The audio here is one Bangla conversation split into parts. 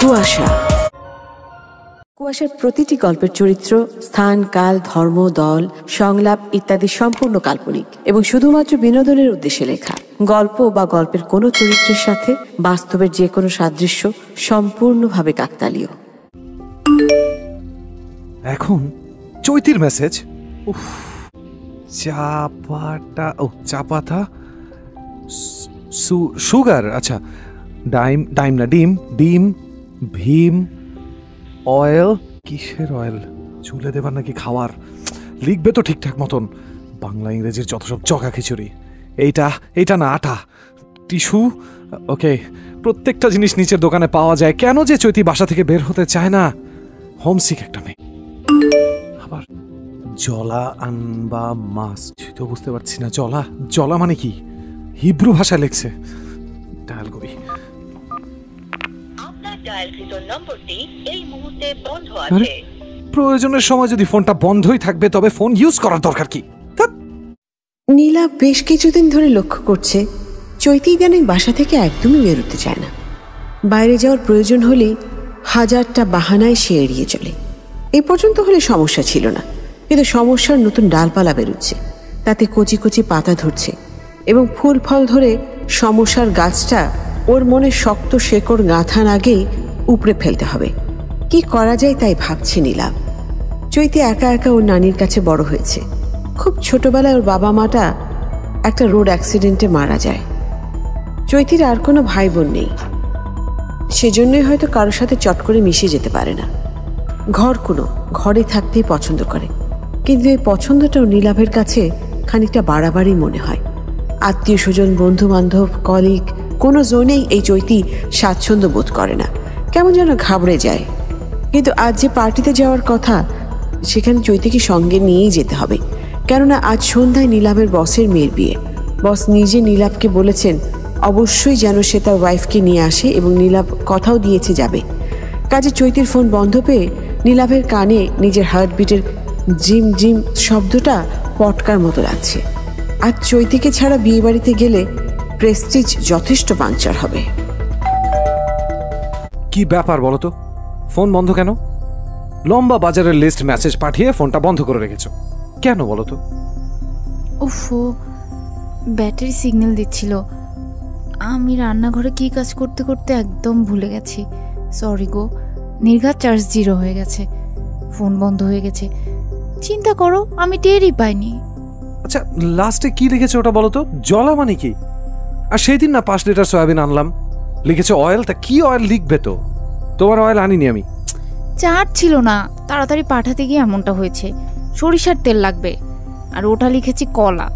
কুয়াশা। কুয়াশার প্রতিটি গল্পের চরিত্র, স্থান, কাল, ধর্ম, দল, সংলাপ ইত্যাদি সম্পূর্ণ কাল্পনিক এবং শুধুমাত্র বিনোদনের উদ্দেশ্যে লেখা। গল্প বা গল্পের কোনো চরিত্রের সাথে বাস্তবের যে কোনো সাদৃশ্য সম্পূর্ণভাবে কাকতালীয়। এখন চৈতির মেসেজ। চাপাতা সুগার, আচ্ছা ডাইম না ডিম, ভীম, অয়েল। কিসের অয়েল? চুলে দেবার নাকি খাওয়ার? লিখবে তো ঠিকঠাক মতন। বাংলা ইংরেজির যত সব চকা খিচুড়ি। এইটা না আটা। টিস্যু, ওকে। প্রত্যেকটা জিনিস নিচের দোকানে পাওয়া যায়। কেন যে চৈতি বাসা থেকে বের হতে চায় না? হোমসিক একটা মেয়ে। আবার জলা আনবা মাস, তো বুঝতে পারছি না। জলা মানে কি? হিব্রু ভাষায় লেখছে। ডায়াল করি। প্রয়োজনের সময় যদি ফোনটা বন্ধই থাকবে তবে ফোন ইউজ করার দরকার কি? নীলা বেশ কিছুদিন ধরে লক্ষ্য করছে চৈতি ইদানিং বাসা থেকে একদমই বেরোতে চায় না। বাইরে যাওয়ার প্রয়োজন হলেই হাজারটা বাহানায় সে এড়িয়ে চলে। এই পর্যন্ত হলে সমস্যা ছিল না, কিন্তু সমস্যার নতুন ডালপালা বেরোচ্ছে। তাতে কচি কচি পাতা ধরছে এবং ফুল ফল ধরে সমস্যার গাছটা ওর মনে শক্ত শেকড় গাঁথার আগেই উপড়ে ফেলতে হবে। কি করা যায় তাই ভাবছে নীলা। চৈতি একা একা ওর নানির কাছে বড় হয়েছে। খুব ছোটবেলায় ওর বাবা মাটা একটা রোড অ্যাক্সিডেন্টে মারা যায়। চৈতির আর কোনো ভাই বোন নেই, সেজন্যই হয়তো কারোর সাথে চট করে মিশে যেতে পারে না। ঘরে থাকতেই পছন্দ করে, কিন্তু এই পছন্দটাও নীলাভের কাছে খানিকটা বাড়াবাড়ি মনে হয়। আত্মীয় স্বজন, বন্ধু বান্ধব, কলিগ কোনো জোনেই এই চৈতি স্বাচ্ছন্দ্য বোধ করে না, কেমন যেন ঘাবড়ে যায়। কিন্তু আজ যে পার্টিতে যাওয়ার কথা, সেখানে চৈতিকে সঙ্গে নিয়েই যেতে হবে, কেননা আজ সন্ধ্যায় নীলাভের বসের মেয়ের বিয়ে। বস নিজে নীলাভকে বলেছেন অবশ্যই যেন সে তার ওয়াইফকে নিয়ে আসে এবং নীলাভ কথাও দিয়েছে যাবে। কাজে চৈতির ফোন বন্ধ পেয়ে নীলাভের কানে নিজের হার্টবিটের জিম জিম শব্দটা পটকার মতো লাগছে। আজ চৈতিকে ছাড়া বিয়ে বাড়িতে গেলে প্রেস্টিজ যথেষ্ট পাংচার হবে। কি ব্যাপার বলো তো? ফোন বন্ধ কেন? লম্বা বাজারের লিস্ট মেসেজ পাঠিয়ে ফোনটা বন্ধ করে রেখেছো কেন বলো তো? ওফো, ব্যাটারি সিগন্যাল দিচ্ছিল। আমি রান্নাঘরে কি কাজ করতে করতে একদম ভুলে গেছি। সরি গো। নির্ঘাত চার্জ 0 হয়ে গেছে, ফোন বন্ধ হয়ে গেছে। চিন্তা করো, আমি টেরই পাইনি। আচ্ছা, লাস্টে কি লিখেছো ওটা বলো তো? জলা মানে কি? আর সেই দিন না 5 লিটার সয়াবিন আনলাম, লিখেছো অয়েল। তা কি অয়েল লিখবে তো? তোমার অয়েল আনিনি আমি। চার্জ ছিল না, তাড়াতাড়ি পাঠাতে গিয়ে এমনটা হয়েছে। সরিষার তেল লাগবে। আর ওটা লিখেছি কলা,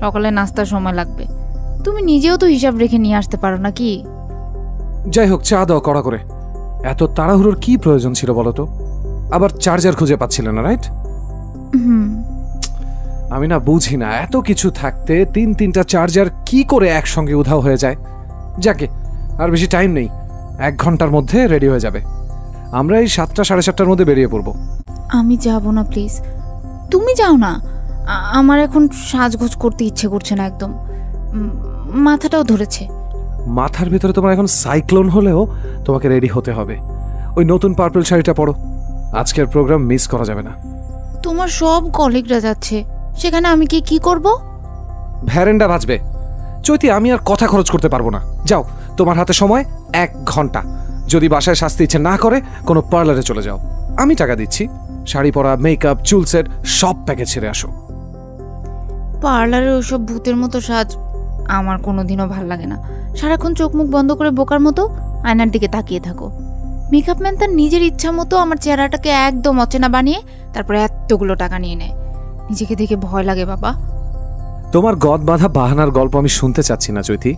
সকালে নাস্তার সময় লাগবে। তুমি নিজেও তো হিসাব রেখে নিয়ে আসতে পারো না কি? যাই হোক, চা দাও কড়া করে। এত তাড়াহুড়োর কি প্রয়োজন ছিল বলো তো? আবার চার্জার খুঁজে পাচ্ছিলে না, রাইট? আমি না বুঝি না, এত কিছু থাকতে 3-3টা চার্জার কি করে একসঙ্গে উধাও হয়ে যায়। যাকে, আর বেশি টাইম নেই, 1 ঘন্টার মধ্যে রেডি হয়ে যাবে। আমরা এই 7টা 7:30টার মধ্যে বেরিয়ে পড়বো। আমি যাব না প্লিজ, তুমি যাও না। আমার এখন সাজগোজ করতে ইচ্ছে করছে না একদম। মাথাটাও ধরেছে। মাথার ভিতরে তোমার এখন সাইক্লোন হলেও তোমাকে রেডি হতে হবে। ওই নতুন পার্পল শাড়িটা পরো, আজকের প্রোগ্রাম মিস করা যাবে না। তোমার সব কলিগরা যাচ্ছে, সেখানে আমি কি করব? ভ্যারেন্ডা বাজবে। চৈতি, আমি আর কথা খরচ করতে পারবো না। যাও, তোমার হাতে সময় 1 ঘন্টা। যদি বাসায় সাজতে ইচ্ছে না করে কোনো পার্লারে চলে যাও, আমি টাকা দিচ্ছি। শাড়ি পরা, মেকআপ, চুল সেট সব প্যাকেজ ছেড়ে আসো। পার্লারে ওসব ভূতের মতো সাজ আমার কোনোদিনও ভাল লাগে না। সারাক্ষণ চোখ মুখ বন্ধ করে বোকার মতো আয়নার দিকে তাকিয়ে থাকো। মেকআপ ম্যান তার নিজের ইচ্ছা মতো আমার চেহারাটাকে একদম অচেনা বানিয়ে তারপরে এতগুলো টাকা নিয়ে নেয়। নিজেকে দেখে ভয় লাগে বাবা। তোমার গদ বাঁধা বাহানার গল্প আমি শুনতে চাচ্ছি না চৈতি।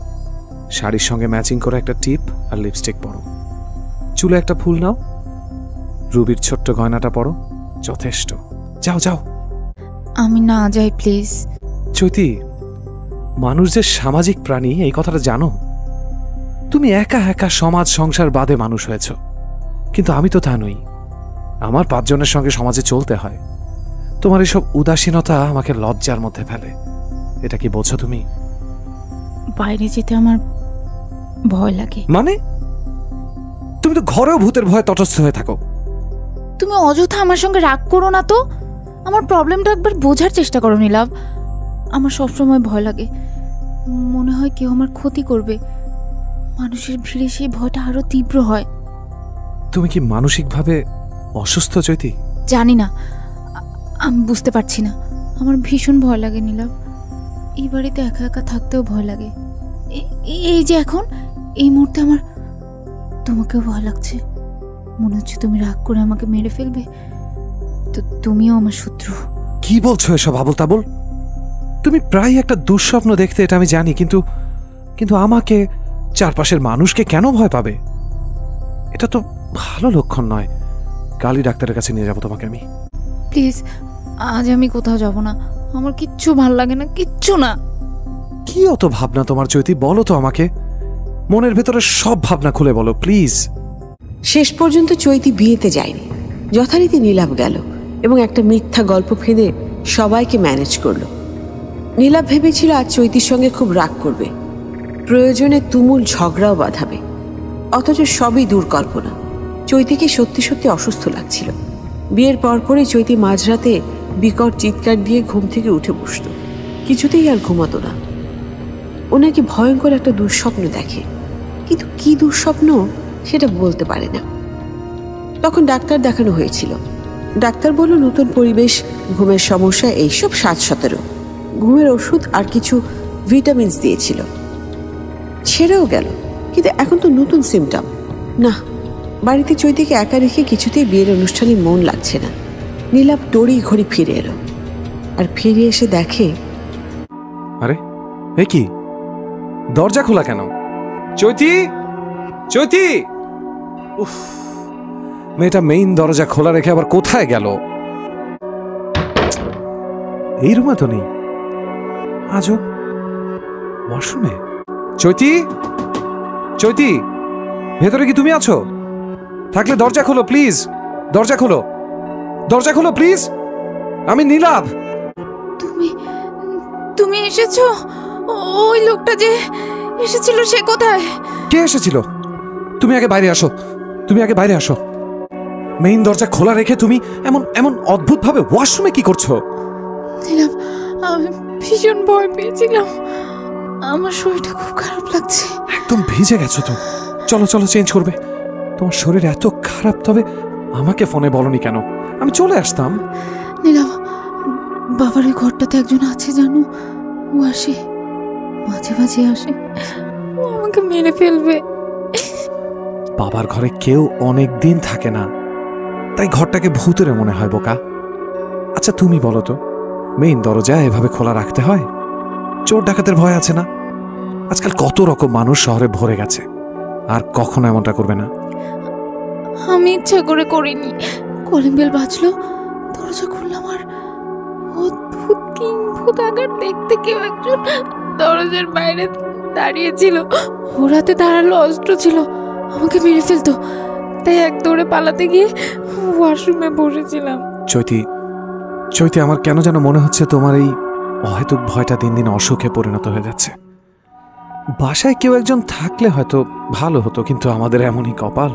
শাড়ির সঙ্গে ম্যাচিং করে একটা টিপ আর লিপস্টিক পরো, চুলে একটা ফুল নাও, রুবির ছোট্ট গয়নাটা পরো, যথেষ্ট। যাও যাও। আমি না যাই প্লিজ। চৈতি, মানুষ যে সামাজিক প্রাণী এই কথাটা জানো? তুমি একা একা সমাজ সংসার বাদে মানুষ হয়েছ, কিন্তু আমি তো তা নই। আমার 5 জনের সঙ্গে সমাজে চলতে হয়। তোমার এসব উদাসীনতা আমাকে লজ্জার মধ্যে ফেলে। এটা কি বোঝো তুমি? বাইরে যেতে আমার ভয় লাগে। মানে তুমি তো ঘরেও ভূতের ভয়ে তটস্থ হয়ে থাকো। তুমি অযথা আমার সঙ্গে রাগ করো না তো। আমার প্রবলেমটা একবার বোঝার চেষ্টা করো নীলাভ। আমার সবসময় ভয় লাগে, মনে হয় কেউ আমার ক্ষতি করবে। মানুষের ভিড়ে সেই ভয়টা আরো তীব্র হয়। তুমি কি মানসিকভাবে অসুস্থ চৈতি? জানি না, আমি বুঝতে পারছি না। আমার ভীষণ ভয় লাগে নীলাভ। এই বাড়িতে একা একা থাকতেও ভয় লাগে। এই যে এখন এই মুহূর্তে আমার তোমাকেও ভয় লাগছে। মনে হচ্ছে তুমি রাগ করে আমাকে মেরে ফেলবে। তো তুমিও আমার শত্রু। কি বলছো এসব আবল তাবল? তুমি প্রায় একটা দুঃস্বপ্ন দেখতে, এটা আমি জানি, কিন্তু কিন্তু আমাকে, চারপাশের মানুষকে কেন ভয় পাবে? এটা তো ভালো লক্ষণ নয়। কালই ডাক্তারের কাছে নিয়ে যাবো তোমাকে আমি। প্লিজ, আজ আমি কোথাও যাব না। আমার কিচ্ছু ভাল লাগে না, কিচ্ছু না। কি অত ভাবনা তোমার চৈতি? বলো তো আমাকে, মনের ভেতরে সব ভাবনা খুলে বলো প্লিজ। শেষ পর্যন্ত চৈতি বিয়েতে যায়নি। যথারীতি নীলাভ গেল এবং একটা মিথ্যা গল্প ফেঁদে সবাইকে ম্যানেজ করলো। নীলাভ ভেবেছিল আজ চৈতির সঙ্গে খুব রাগ করবে, প্রয়োজনে তুমুল ঝগড়াও বাঁধাবে। অথচ সবই দুর্কল্পনা। চৈতিকে সত্যি সত্যি অসুস্থ লাগছিল। বিয়ের পরপরই চৈতি মাঝরাতে বিকট চিৎকার দিয়ে ঘুম থেকে উঠে বসত। কিছুতেই আর ঘুমাতো না। ও নাকি ভয়ঙ্কর একটা দুঃস্বপ্ন দেখে, কিন্তু কি দুঃস্বপ্ন সেটা বলতে পারে না। তখন ডাক্তার দেখানো হয়েছিল। ডাক্তার বলল নতুন পরিবেশ, ঘুমের সমস্যা, এইসব 7-17। ঘুমের ওষুধ আর কিছু ভিটামিনস দিয়েছিল। ছেড়েও গেল, কিন্তু এখন তো নতুন সিমটম। না, বাড়িতে চৈতিকে একা রেখে কিছুতেই বিয়ের অনুষ্ঠানে মন লাগছে না। নীলাভ তড়ি ঘড়ি ফিরে এলো, আর ফিরে এসে দেখে, আরে এ কি, দরজা খোলা কেন? চৈতি, চৈতি! উফ, মেয়েটা মেইন দরজা খোলা রেখে আবার কোথায় গেল? এই রুমে তো নেই। আজও ওয়াশরুমে। চৈতি, চৈতি, ভেতরে কি তুমি আছো? থাকলে দরজা খোলো প্লিজ। দরজা খোলো, দরজা খোলো প্লিজ। আমি নীলাভ। তুমি এসেছো? ওই লোকটা যে এসেছিল সে কোথায়? কে এসেছিল? তুমি আগে বাইরে আসো, তুমি আগে বাইরে আসো। মেইন দরজা খোলা রেখে তুমি এমন এমন অদ্ভুত ভাবে ওয়াশরুমে কি করছো? নীলাভ, আমি ভীষণ ভয় পেয়েছিলাম। আমার শরীরটা খুব খারাপ লাগছে। একদম ভিজে গেছো তো। চলো চলো, চেঞ্জ করবে। তোমার শরীর এত খারাপ, তবে আমাকে ফোনে বলনি কেন? আমি চলে আসতাম। নীলাভ, বাবার ওই ঘরটাতে একজন আছে জানো? ও আসে, মাঝে মাঝে আসে। ও আমাকে মেরে ফেলবে। বাবার ঘরে কেউ অনেক দিন থাকে না, তাই ঘরটাকে ভূতেরে মনে হয় বোকা। আচ্ছা তুমি বলো তো, মেইন দরজা এভাবে খোলা রাখতে হয়? চোর ডাকাতের ভয় আছে না? আজকাল কত রকম মানুষ শহরে ভরে গেছে, আর কখনো এমনটা করবে না। আমি ইচ্ছা করে করিনি। কলিং বেল বাজলো, দরজা খুললাম, আর অদ্ভুত কিংভূত আকার দেখতে কেউ একজন দরজার বাইরে দাঁড়িয়েছিল। ওর হাতে ধারালো অস্ত্র ছিল, আমাকে মেরে ফেলতো। তাই এক দৌড়ে পালাতে গিয়ে ওয়াশরুমে বসেছিলাম। চৈতি, চৈতি, আমার কেন যেন মনে হচ্ছে তোমার এই অহেতুক ভয়টা দিন দিন অসুখে পরিণত হয়ে যাচ্ছে। বাসায় কেউ একজন থাকলে হয়তো ভালো হতো, কিন্তু আমাদের এমনই কপাল,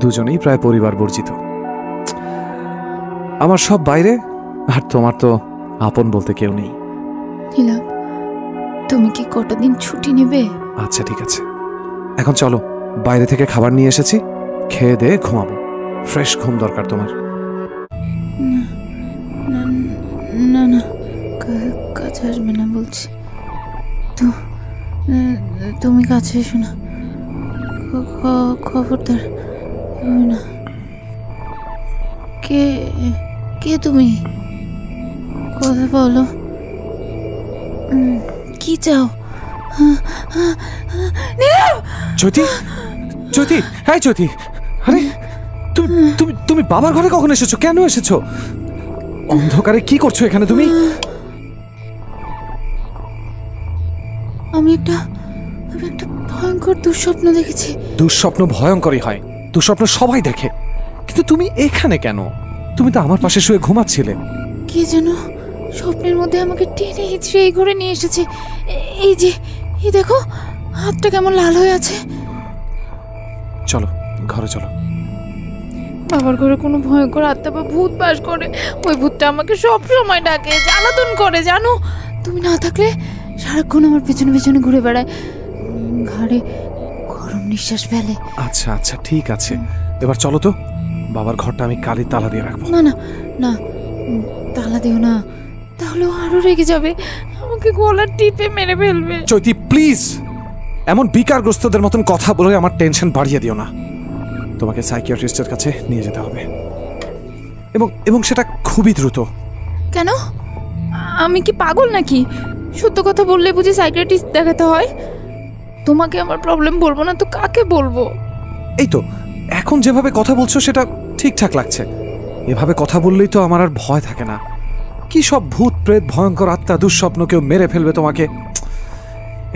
দুজনেই প্রায় পরিবার বর্জিত। আমার সব বাইরে, আর তোমার তো আপন বলতে কেউ নেই। নীলাভ, তুমি কি কটা দিন ছুটি নেবে? আচ্ছা ঠিক আছে, এখন চলো, বাইরে থেকে খাবার নিয়ে এসেছি, খেয়ে দিয়ে ঘুমাবো। ফ্রেশ ঘুম দরকার তোমার। না না, কাছে আসবে না বলছি তো। তুমি কাছে এসো না, খবরদার। না, কে কে তুমি? কথা বলো, কি চাও? জ্যোতি, জ্যোতি, হ্যাঁ জ্যোতি, আরে তুমি তুমি তুমি বাবার ঘরে কখন এসেছো? কেন এসেছো? অন্ধকারে কি করছো এখানে তুমি? আমি একটা ভয়ঙ্কর দুঃস্বপ্ন দেখেছি। দুঃস্বপ্ন ভয়ঙ্করই হয়, দুঃস্বপ্ন সবাই দেখে, কিন্তু তুমি এখানে কেন? তুমি তো আমার পাশে শুয়ে ঘুমাচ্ছিলে। কে যেন স্বপ্নের মধ্যে আমাকে টেনে হিঁচড়ে এই ঘরে নিয়ে এসেছে। এই যে, এই দেখো, হাতটা কেমন লাল হয়ে আছে। চলো ঘরে চলো। বাবার ঘরে কোনো ভয়ঙ্কর আত্মা বা ভূত বাস করে। ওই ভূতটা আমাকে সব সময় ডাকে, জ্বালাতন করে জানো। তুমি না থাকলে সারাক্ষণ আমার পেছনে পেছনে ঘুরে বেড়ায়, ঘাড়ে গরম নিঃশ্বাস ফেলে। আচ্ছা আচ্ছা ঠিক আছে, এবার চলো তো। বাবার ঘরটা আমি কালির তালা দিয়ে রাখবো। না না না, তালা দিও না, তাহলে আরো রেগে যাবে, আমাকে গলার টিপে মেরে ফেলবে। চৈতি প্লিজ, এমন বিকারগ্রস্তদের মতন কথা বলে আমার টেনশন বাড়িয়ে দিও না। তোমাকে সাইকিয়াট্রিস্টের কাছে নিয়ে যেতে হবে, এবং সেটা খুবই দ্রুত। কেন? আমি কি পাগল নাকি? সত্য কথা বললে বুঝি সাইকিয়াট্রিস্ট দেখাতে হয়? তোমাকে আমার প্রবলেম বলবো না তো কাকে বলবো? এই তো এখন যেভাবে কথা বলছো সেটা ঠিকঠাক লাগছে। এভাবে কথা বললেই তো আমার আর ভয় থাকে না। কি সব ভূত প্রেত ভয়ঙ্কর আত্মা দুঃস্বপ্ন কেউ মেরে ফেলবে তোমাকে,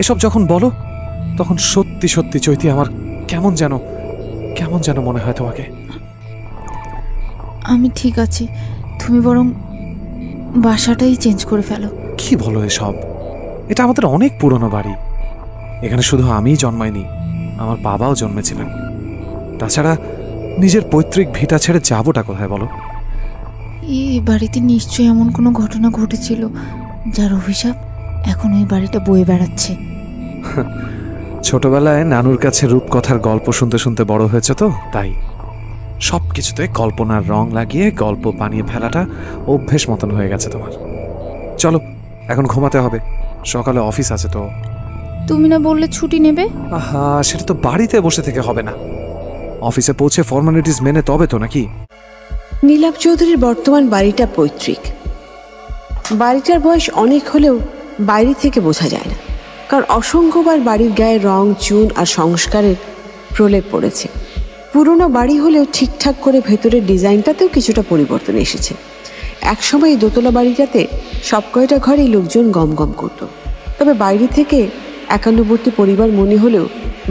এসব যখন বলো তখন সত্যি সত্যি চৈতি আমার কেমন যেন মনে হয় তোমাকে। আমি ঠিক আছি, তুমি বরং বাসাটাই চেঞ্জ করে ফেলো। কি বলো এসব? এটা আমাদের অনেক পুরনো বাড়ি। এখানে শুধু আমিই জন্মাইনি, আমার বাবাও জন্মেছিলেন। তাছাড়া নিজের পৈতৃক ভিটা ছেড়ে যাবোটা কোথায় বলো? এই বাড়িতে নিশ্চয়ই এমন কোনো ঘটনা ঘটেছিল যার অভিশাপ এখন ওই বাড়িটা বয়ে বেড়াচ্ছে। ছোটবেলায় নানুর কাছে রূপকথার গল্প শুনতে শুনতে বড় হয়েছে তো, তাই সব কিছুতে কল্পনার রং লাগিয়ে গল্প বানিয়ে ফেলাটা অভ্যেস মতন হয়ে গেছে তোমার। চলো এখন ঘুমাতে হবে, সকালে অফিস আছে তো। তুমি না বললে ছুটি নেবে? আহা, সেটা তো বাড়িতে বসে থেকে হবে না, অফিসে পৌঁছে ফর্মালিটিস মেনে তবে তো নাকি। নীলাভ চৌধুরীর বর্তমান বাড়িটা পৈতৃক। বাড়িটার বয়স অনেক হলেও বাইরে থেকে বোঝা যায় না, কারণ অসংখ্যবার বাড়ির গায়ে রং চুন আর সংস্কারের প্রলেপ পড়েছে। পুরনো বাড়ি হলেও ঠিকঠাক করে ভেতরের ডিজাইনটাতেও কিছুটা পরিবর্তন এসেছে। একসময় এই দোতলা বাড়িটাতে সব কয়টা ঘরেই লোকজন গম গম করত, তবে বাইরে থেকে একান্নবর্তী পরিবার মনে হলেও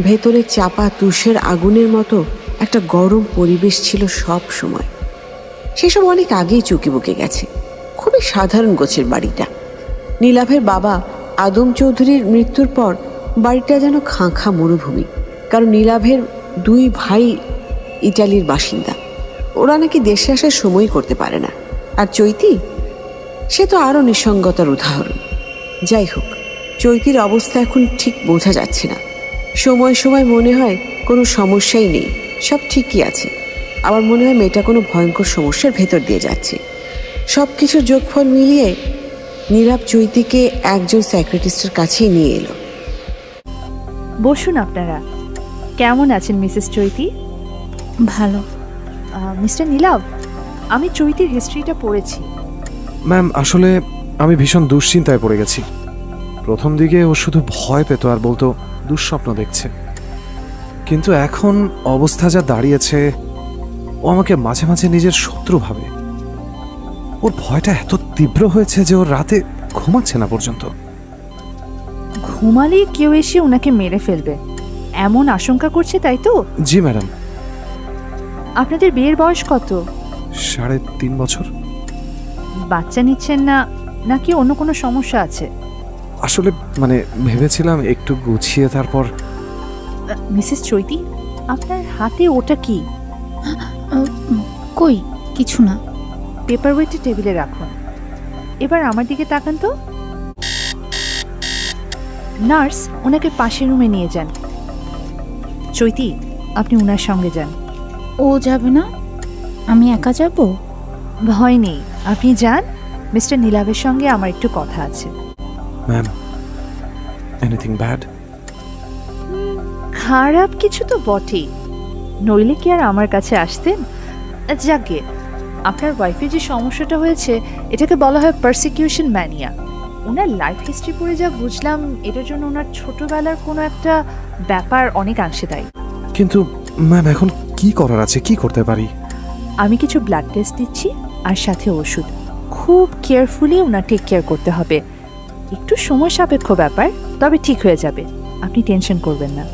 ভেতরে চাপা তুষের আগুনের মতো একটা গরম পরিবেশ ছিল সব সময়। সেসব অনেক আগেই চুকি বুকে গেছে। খুবই সাধারণ গোছের বাড়িটা। নীলাভের বাবা আদম চৌধুরীর মৃত্যুর পর বাড়িটা যেন খাঁ মরুভূমি, কারণ নীলাভের দুই ভাই ইটালির বাসিন্দা। ওরা নাকি দেশে আসার সময় করতে পারে না। আর চৈতি, সে তো আরও নিঃসঙ্গতার উদাহরণ। যাই হোক, চৈতির অবস্থা এখন ঠিক বোঝা যাচ্ছে না। সময় সময় মনে হয় কোনো সমস্যাই নেই, সব ঠিকই আছে। আবার মনে হয় মেয়েটা কোনো ভয়ঙ্কর সমস্যার ভেতর দিয়ে যাচ্ছে। সব কিছুর যোগফল মিলিয়ে নীলাভ চৈতিকে একজন সাইকিয়াট্রিস্টের কাছেই নিয়ে এলো। বসুন আপনারা। কেমন আছেন মিসেস চৈতি? ভালো। মিস্টার নীলাভ, আমি চৈতির হিস্ট্রিটা পড়েছি। ম্যাম, আসলে আমি ভীষণ দুশ্চিন্তায় পড়ে গেছি। প্রথম দিকে ও শুধু ভয় পেত আর বলতো দুঃস্বপ্ন দেখছে, কিন্তু এখন অবস্থা যা দাঁড়িয়েছে, ও আমাকে মাঝে মাঝে নিজের শত্রু ভাবে। ওর ভয়টা এত তীব্র হয়েছে যে ওর রাতে ঘুমাচ্ছে না পর্যন্ত। ঘুমালেই কেউ এসে ওনাকে মেরে ফেলবে এমন আশঙ্কা করছে, তাই তো? জি ম্যাডাম। আপনাদের বিয়ের বয়স কত? 3.5 বছর। বাচ্চা নিচ্ছেন না নাকি অন্য কোনো সমস্যা আছে? আসলে ভেবেছিলাম একটু গুছিয়ে তারপর। মিসেস চৈতি, আপনার হাতে ওটা কি? কই কিছু না। পেপার ওয়েটটা টেবিলে রাখুন। এবার আমার দিকে তাকান তো। নার্স, ওনাকে পাশের রুমে নিয়ে যান। চৈতি, আপনি ওনার সঙ্গে যান। ও যাবে না? আমি একা যাব? ভয় নেই, আপনি যান। মিস্টার নীলাভের সঙ্গে আমার একটু কথা আছে। Ma'am, anything bad? খারাপ কিছু তো বটেই, নইলে কি আর আমার কাছে আসতেন? যাকে আপনার ওয়াইফের যে সমস্যাটা হয়েছে, এটাকে বলা হয় পারসিকিউশন ম্যানিয়া। ওনার লাইফ হিস্ট্রি পড়ে যা বুঝলাম, এটার জন্য ওনার ছোটবেলার কোনো একটা ব্যাপার অনেকাংশে দায়ী। কিন্তু ম্যাম, এখন কি করার আছে, কি করতে পারি? আমি কিছু ব্লাড টেস্ট দিচ্ছি আর সাথে ওষুধ। খুব কেয়ারফুলি ওনার টেক কেয়ার করতে হবে। একটু সময় সাপেক্ষ ব্যাপার, তবে ঠিক হয়ে যাবে, আপনি টেনশন করবেন না।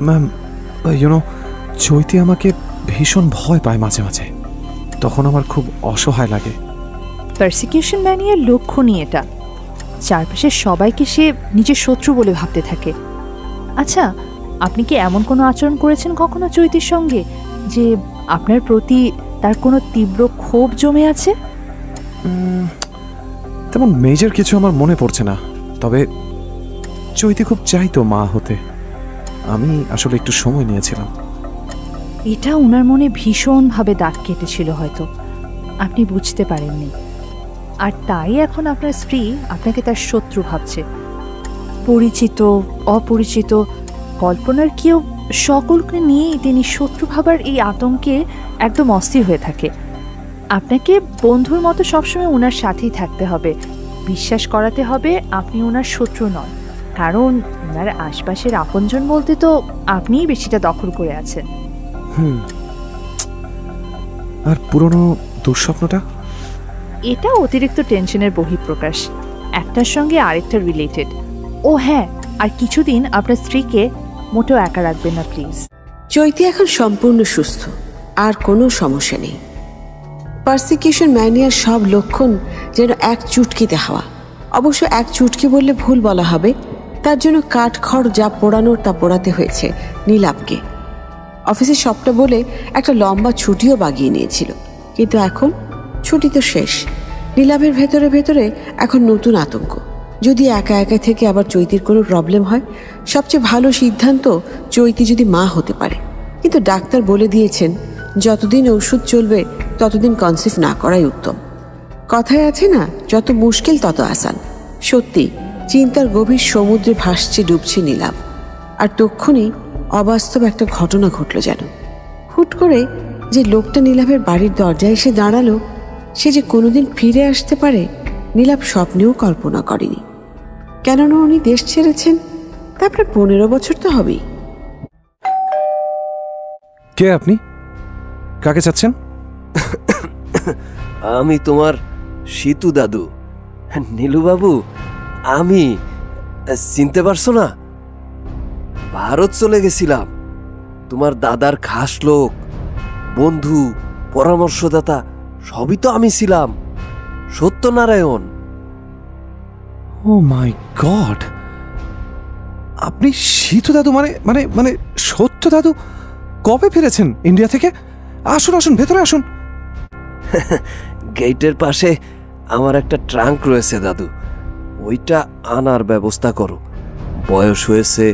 ম্যাম, চৈতি আমাকে ভীষণ ভয় পায় মাঝে মাঝে, তখন আমার খুব অসহায় লাগে। পারসিকিউশন ম্যানিয়ার লক্ষণই এটা। চারপাশের সবাইকে সে নিজের শত্রু বলে ভাবতে থাকে। আচ্ছা, আপনি কি এমন কোনো আচরণ করেছেন কখনো চৈতির সঙ্গে যে আপনার প্রতি তার কোনো তীব্র ক্ষোভ জমে আছে? তেমন মেজর কিছু আমার মনে পড়ছে না, তবে চৈতি খুব চাইতো মা হতে। আমি আসলে একটু সময় নিয়েছিলাম। এটা ওনার মনে ভীষণভাবে দাগ কেটেছিল হয়তো, আপনি বুঝতে পারেননি। আর তাই এখন আপনার স্ত্রী আপনাকে তার শত্রু ভাবছে। পরিচিত অপরিচিত কল্পনার কেউ সকলকে নিয়েই তিনি শত্রু ভাবার এই আতঙ্কে একদম অস্থির হয়ে থাকে। আপনাকে বন্ধুর মতো সবসময় ওনার সাথেই থাকতে হবে, বিশ্বাস করাতে হবে আপনি ওনার শত্রু নন, কারণ ওনার আশপাশের আপনজন বলতে তো আপনিই বেশিটা দখল করে আছেন। আর পুরনো দুঃস্বপ্নটা? এটা অতিরিক্ত টেনশনের বহিঃপ্রকাশ, একটার সঙ্গে আরেকটা রিলেটেড। ও হ্যাঁ, আর কিছুদিন আপনার স্ত্রীকে মোটেও একা রাখবেন না প্লিজ। চৈতি এখন সম্পূর্ণ সুস্থ, আর কোনো সমস্যা নেই। পারসিকিউশন ম্যানিয়ার সব লক্ষণ যেন এক চুটকিতে হওয়া। অবশ্য এক চুটকি বললে ভুল বলা হবে, তার জন্য কাঠখড় যা পোড়ানোর তা পোড়াতে হয়েছে নীলাভকে। অফিসে সবটা বলে একটা লম্বা ছুটিও বাগিয়ে নিয়েছিল, কিন্তু এখন ছুটি তো শেষ। নীলাভের ভেতরে ভেতরে এখন নতুন আতঙ্ক, যদি একা একা থেকে আবার চৈতির কোনো প্রবলেম হয়। সবচেয়ে ভালো সিদ্ধান্ত চৈতি যদি মা হতে পারে, কিন্তু ডাক্তার বলে দিয়েছেন যতদিন ওষুধ চলবে ততদিন কনসিভ না করাই উত্তম। কথায় আছে না, যত মুশকিল তত আসান। সত্যি চিন্তার গভীর সমুদ্রে ভাসছে ডুবছে নীলাভ। আর তক্ষুনি অবাস্তব একটা ঘটনা ঘটল যেন। হুট করে যে লোকটা নীলাভের বাড়ির দরজায় এসে দাঁড়ালো, সে যে কোনোদিন ফিরে আসতে পারে নীলাভ স্বপ্নেও কল্পনা করেনি। কেননা উনি দেশ ছেড়েছেন তারপরে 15 বছর তো হবেই। কে আপনি? কাকে চাচ্ছেন? আমি তোমার সীতু দাদু। নীলুবাবু, আমি চিনতে পারছো না? ভারত চলে গেছিলাম। তোমার দাদার খাস লোক, বন্ধু, পরামর্শদাতা সবই তো আমি ছিলাম, সত্যনারায়ণ। ও মাই গড, আপনি সীতু দাদু? মানে মানে মানে সত্য দাদু কবে ফিরেছেন ইন্ডিয়া থেকে? আসুন আসুন, ভেতরে আসুন। গেটের পাশে আমার একটা ট্রাঙ্ক রয়েছে দাদু, ওইটা আনার ব্যবস্থা করো। বয়স হয়েছে,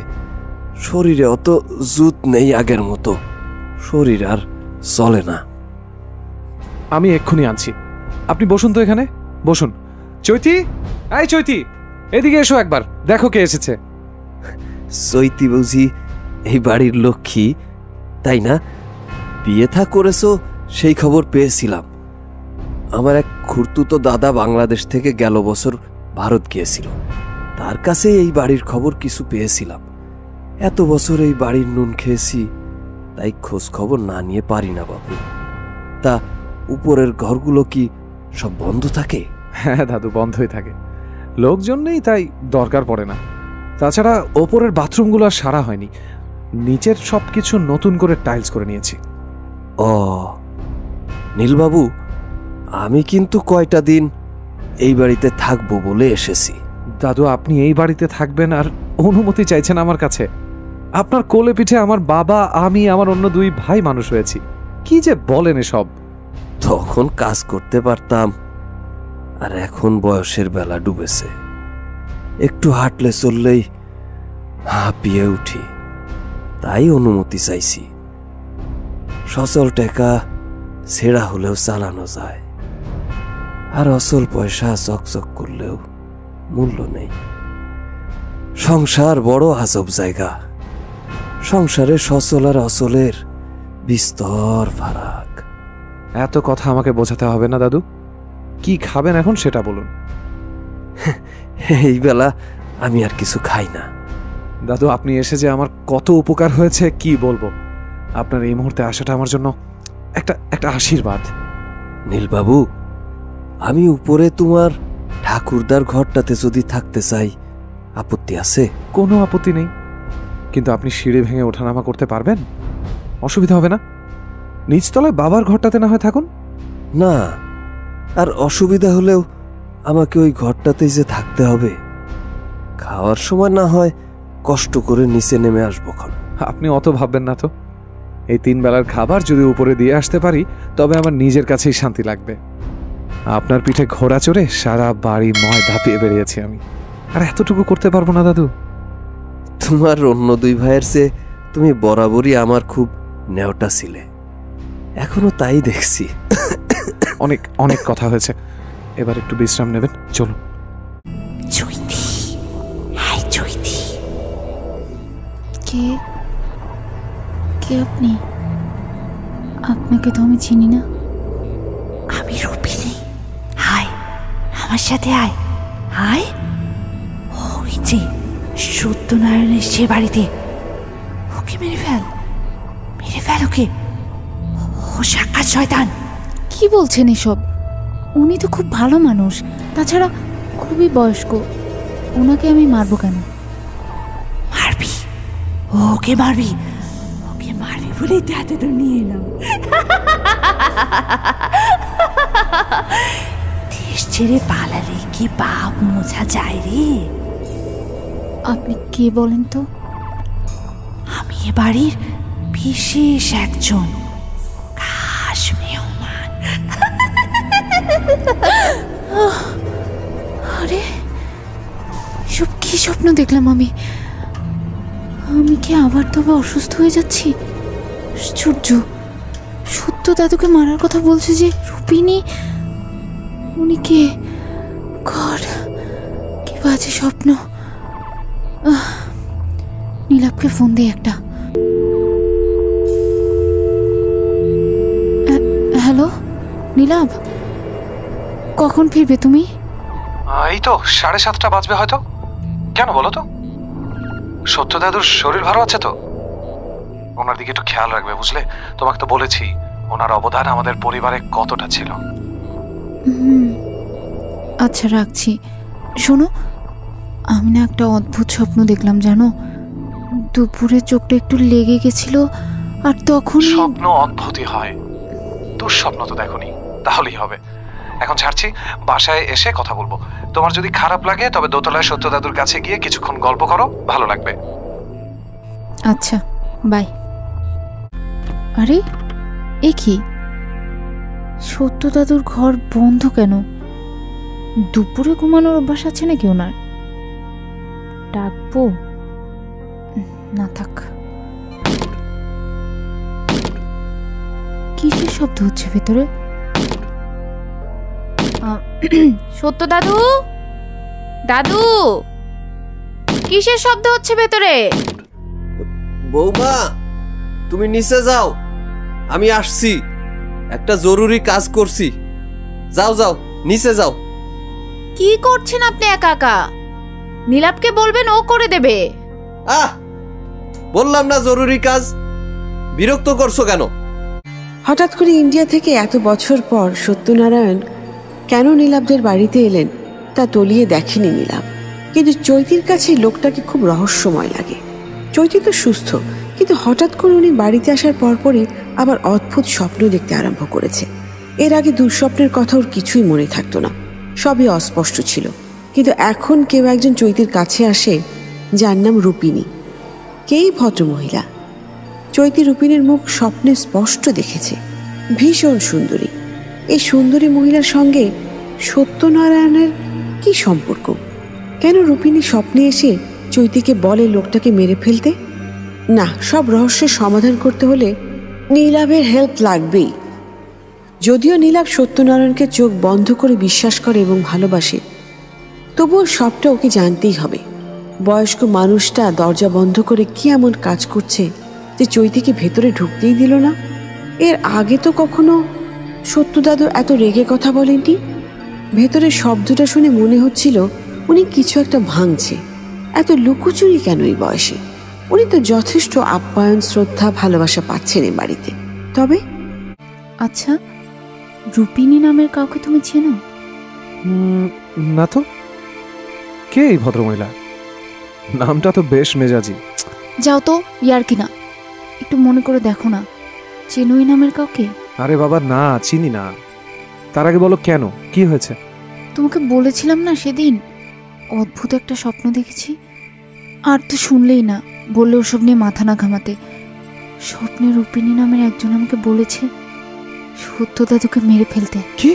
শরীরে অত জুত নেই আগের মতো, শরীর আর চলে না। আমি এক্ষুনি আনছি, আপনি বসুন তো এখানে, বসুন। চৈতি, এই চৈতি, এদিকে এসো একবার, দেখো কে এসেছে। চৈতি বুঝি এই বাড়ির লক্ষ্মী, তাই না? বিয়ে থা করেছো সেই খবর পেয়েছিলাম। আমার এক খুড়তুতো দাদা বাংলাদেশ থেকে গেল বছর ভারত গিয়েছিল, তার কাছে এই বাড়ির খবর কিছু পেয়েছিলাম। এত বছর এই বাড়ির নুন খেয়েছি, তাই খোঁজ খবর না নিয়ে পারি না বাবু। তা উপরের ঘরগুলো কি সব বন্ধ থাকে? হ্যাঁ দাদু, বন্ধই থাকে, লোকজন নেই তাই দরকার পড়ে না। তাছাড়া ওপরের বাথরুমগুলো আর সারা হয়নি, নিচের সব কিছু নতুন করে টাইলস করে নিয়েছি। ও নীলবাবু, আমি কিন্তু কয়টা দিন এই বাড়িতে থাকবো বলে এসেছি। দাদু, আপনি এই বাড়িতে থাকবেন আর অনুমতি চাইছেন আমার কাছে? আপনার কোলে পিঠে আমার বাবা, আমি, আমার অন্য 2 ভাই মানুষ হয়েছি। কি যে বলেন এসব! তখন কাজ করতে পারতাম, আর এখন বয়সের বেলা ডুবেছে, একটু হাঁটলে চললেই হাঁপিয়ে উঠি, তাই অনুমতি চাইছি। সচল টাকা ছেঁড়া হলেও চালানো যায়, আর অচল পয়সা চকচক করলেও মূল্য নেই। সংসার বড় আজব জায়গা, সংসারে সচল আর অচলের বিস্তর ফারাক। এত কথা আমাকে বোঝাতে হবে না দাদু, কি খাবেন এখন সেটা বলুন। এই বেলা আমি আর কিছু খাই না। দাদু, আপনি এসে যে আমার কত উপকার হয়েছে কি বলবো। আপনার এই মুহূর্তে আসাটা আমার জন্য একটা আশীর্বাদ। নীলবাবু, আমি উপরে তোমার ঠাকুরদার ঘরটাতে যদি থাকতে চাই, আপত্তি আছে? কোনো আপত্তি নেই, কিন্তু আপনি সিঁড়ি ভেঙে ওঠানামা করতে পারবেন? অসুবিধা হবে না? নিচতলায় বাবার ঘরটাতে না হয় থাকুন। না, আর অসুবিধা হলেও আমাকে ওই ঘরটাতেই যে থাকতে হবে। খাওয়ার সময় না হয় কষ্ট করে নিচে নেমে আসবো। আপনি অত ভাববেন না তো। এই 3 বেলার খাবার যদি উপরে দিয়ে আসতে পারি তবে আমার নিজের কাছেই শান্তি লাগবে। আপনার পিঠে ঘোড়া চড়ে সারা বাড়ি ময়দা পেয়ে বেরিয়েছি আমি, আর এতটুকু করতে পারবো না দাদু? তোমার অন্য 2 ভাইয়ের চেয়ে তুমি বরাবরই আমার খুব নেওটা ছিলে, এখনো তাই দেখছি। অনেক অনেক কথা হয়েছে, এবার একটু বিশ্রাম নেবেন, চলুন। চৈতি, হাই চৈতি। কে কে আপনি? আপনাকে তো আমি চিনি না। আমি রূপিণী। হাই, আমার সাথে আয়। হাই, ওই যে সত্যনারায়ণের সে বাড়িতে, ওকে মেরে ফেল, মেরে ফেল ওকে। ও সাক্ষাৎ শয়তান। কি বলছেন এসব? উনি তো খুব ভালো মানুষ, তাছাড়া খুবই বয়স্ক। ওনাকে আমি মারবো কেন? মারবি, ওকে মারবি, ওকে মারবি বলেই তো এত দূর নিয়ে এলাম। দেশ ছেড়ে পালালে কি পাপ মোছা যায় রে? আপনি কে বলেন তো? আমি এ বাড়ির বিশেষ একজন খাস মেহমান। আরে সব কি স্বপ্ন দেখলাম আমি? আমি কি আবার তবে অসুস্থ হয়ে যাচ্ছি? আশ্চর্য, সত্য দাদুকে মারার কথা বলছে যে রূপিণী, উনি কে? গড, কি বাজে স্বপ্ন। নীলাভকে ফোন দিই একটা। হ্যালো নীলাভ, কখন ফিরবে তুমি? এই তো 7:30 বাজবে হয়তো। কেন বলো তো? সত্য দাদুর শরীর ভালো আছে তো? ওনার দিকে একটু খেয়াল রাখবে, বুঝলে? তোমাকে তো বলেছি ওনার অবদান আমাদের পরিবারে কতটা ছিল। আচ্ছা রাখছি। শোনো, আমি না একটা অদ্ভুত স্বপ্ন দেখলাম জানো। দুপুরে চোখটা একটু লেগে গেছিল, আর তখন স্বপ্ন অদ্ভুতই হয়, দুঃস্বপ্ন তো দেখোনি, তাহলেই হবে। এখন ছাড়ছি, বাসায় এসে কথা বলবো। তোমার যদি খারাপ লাগে তবে দোতলায় সত্য দাদুর কাছে গিয়ে কিছুক্ষণ গল্প করো, ভালো লাগবে। আচ্ছা, বাই। আরে এ কি, সত্য দাদুর ঘর বন্ধ কেন? দুপুরে ঘুমানোর অভ্যাস আছে নাকি ওনার? ডাকবো না, থাক। কিসের শব্দ হচ্ছে ভেতরে? সত্য দাদু, দাদু, কিসের শব্দ হচ্ছে ভেতরে? বৌমা, তুমি নিচে যাও, আমি আসছি, একটা জরুরি কাজ করছি। যাও যাও, নিচে যাও। কি করছেন আপনি একা একা? নীলাভকে বলবেন, ও করে দেবে। বললাম না জরুরি কাজ, বিরক্ত করছো কেন? হঠাৎ করে ইন্ডিয়া থেকে এত বছর পর সত্যনারায়ণ কেন নীলাভদের বাড়িতে এলেন তা তলিয়ে দেখেনি নীলাভ। কিন্তু চৈতির কাছে লোকটাকে খুব রহস্যময় লাগে। চৈতি তো সুস্থ, কিন্তু হঠাৎ করে উনি বাড়িতে আসার পরপরই আবার অদ্ভুত স্বপ্ন দেখতে আরম্ভ করেছে। এর আগে দুঃস্বপ্নের কথা ওর কিছুই মনে থাকতো না, সবই অস্পষ্ট ছিল। কিন্তু এখন কেউ একজন চৈতির কাছে আসে, যার নাম রূপিণী। কেই ভদ্রমহিলা? চৈতি রূপিণীর মুখ স্বপ্নে স্পষ্ট দেখেছে, ভীষণ সুন্দরী। এই সুন্দরী মহিলার সঙ্গে সত্যনারায়ণের কি সম্পর্ক? কেন রূপিণী স্বপ্নে এসে চৈতিকে বলে লোকটাকে মেরে ফেলতে? না, সব রহস্যের সমাধান করতে হলে নীলাভের হেল্প লাগবেই। যদিও নীলাভ সত্যনারায়ণকে চোখ বন্ধ করে বিশ্বাস করে এবং ভালোবাসে, তবুও সবটা ওকে জানতেই হবে। বয়স্ক মানুষটা দরজা বন্ধ করে কি এমন কাজ করছে যে চৈতিকে ভেতরে ঢুকতেই দিল না? এর আগে তো কখনো সত্যদাদু এত রেগে কথা বলেননি। ভেতরের শব্দটা শুনে মনে হচ্ছিল উনি কিছু একটা ভাঙছে। এত লুকোচুরি কেন এই বয়সে? উনি তো যথেষ্ট আপ্যায়ন, শ্রদ্ধা, ভালোবাসা পাচ্ছেন এই বাড়িতে। তবে আচ্ছা, রূপিণী নামের কাউকে তুমি চেনো? না তো। কে এই ভদ্রমহিলা? নামটা তো বেশ মেজাজি। যাও তো, ইয়ার কি না, একটু মনে করে দেখো না, চেনো এই নামের কাউকে? আরে বাবা না, চিনি না। তার আগে বলো কেন, কি হয়েছে? তোমাকে বলেছিলাম না সেদিন অদ্ভুত একটা স্বপ্ন দেখেছি। আর তো শুনলেই না, বললে ওসব নিয়ে মাথা না ঘামাতে। স্বপ্নে রূপিণী নামের একজন আমাকে বলেছে সত্য দাদুকে মেরে ফেলতে। কি?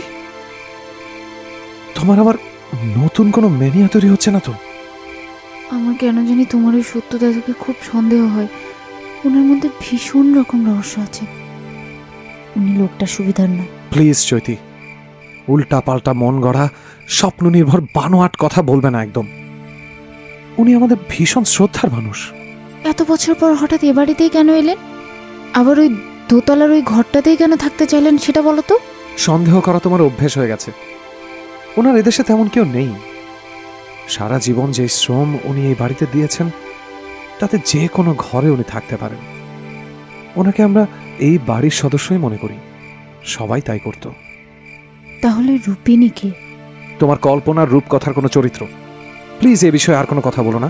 তোমার আবার নতুন কোনো ম্যানিয়া তৈরি হচ্ছে না তো? আমার কেন জানি তোমার ওই সত্য দাদুকে খুব সন্দেহ হয়। ওনার মধ্যে ভীষণ রকম রহস্য আছে। উনি লোকটা সুবিধার নয়। প্লিজ চৈতি, উল্টা পাল্টা মন গড়া স্বপ্ন নির্ভর বানোয়াট কথা বলবে না একদম। উনি আমাদের ভীষণ শ্রদ্ধার মানুষ। এত বছর পর হঠাৎ এ বাড়িতেই কেন এলেন? আবার ওই দোতলার ওই ঘরটাতেই কেন থাকতে চাইলেন সেটা বলো তো। সন্দেহ করা তোমার অভ্যেস হয়ে গেছে। ওনার এদেশে তেমন কেউ নেই। সারা জীবন যে শ্রম উনি এই বাড়িতে দিয়েছেন তাতে যে কোনো ঘরে উনি থাকতে পারেন। ওনাকে আমরা এই বাড়ির সদস্যই মনে করি, সবাই তাই করত। তাহলে রূপিণী কে? তোমার কল্পনার রূপকথার কোনো চরিত্র। প্লিজ এ বিষয়ে আর কোনো কথা বলো না।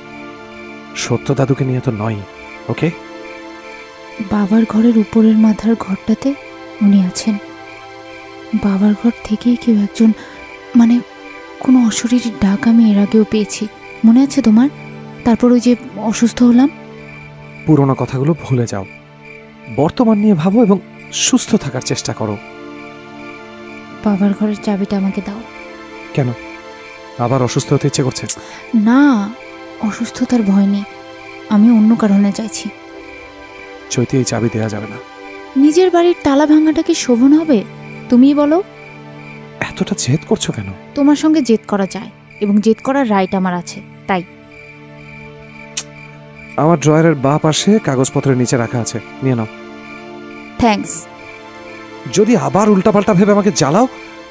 সত্য দাদুকে নিয়ে তো নয়, ওকে? বাবার ঘরের উপরের মাথার ঘরটাতে উনি আছেন। বাবার ঘর থেকেই কেউ একজন, মানে কোনো অশরীরী ডাক আমি এর আগেও পেয়েছি, মনে আছে তোমার? তারপর ওই যে অসুস্থ হলাম। পুরোনো কথাগুলো ভুলে যাও, বর্তমান নিয়ে ভাবো এবং সুস্থ থাকার চেষ্টা করো। বাবার ঘরের চাবিটা আমাকে দাও। কেন, আবার অসুস্থ হতে ইচ্ছে করছে? না, অসুস্থতার ভয় নেই, আমি অন্য কারণে চাইছি। চৈতি, এই চাবি দেওয়া যাবে না। নিজের বাড়ির তালা ভাঙাটা কি শোভন হবে? তুমিই বলো। এতটা জেদ করছো কেন? তোমার সঙ্গে জেদ করা যায় এবং জেদ করার রাইট আমার আছে, তাই। আমার ড্রয়ারের বাঁ পাশে কাগজপত্রের নিচে রাখা আছে, নিয়ে নাও। থ্যাঙ্কস। যদি আবার উল্টাপাল্টা ভেবে আমাকে জ্বালাও,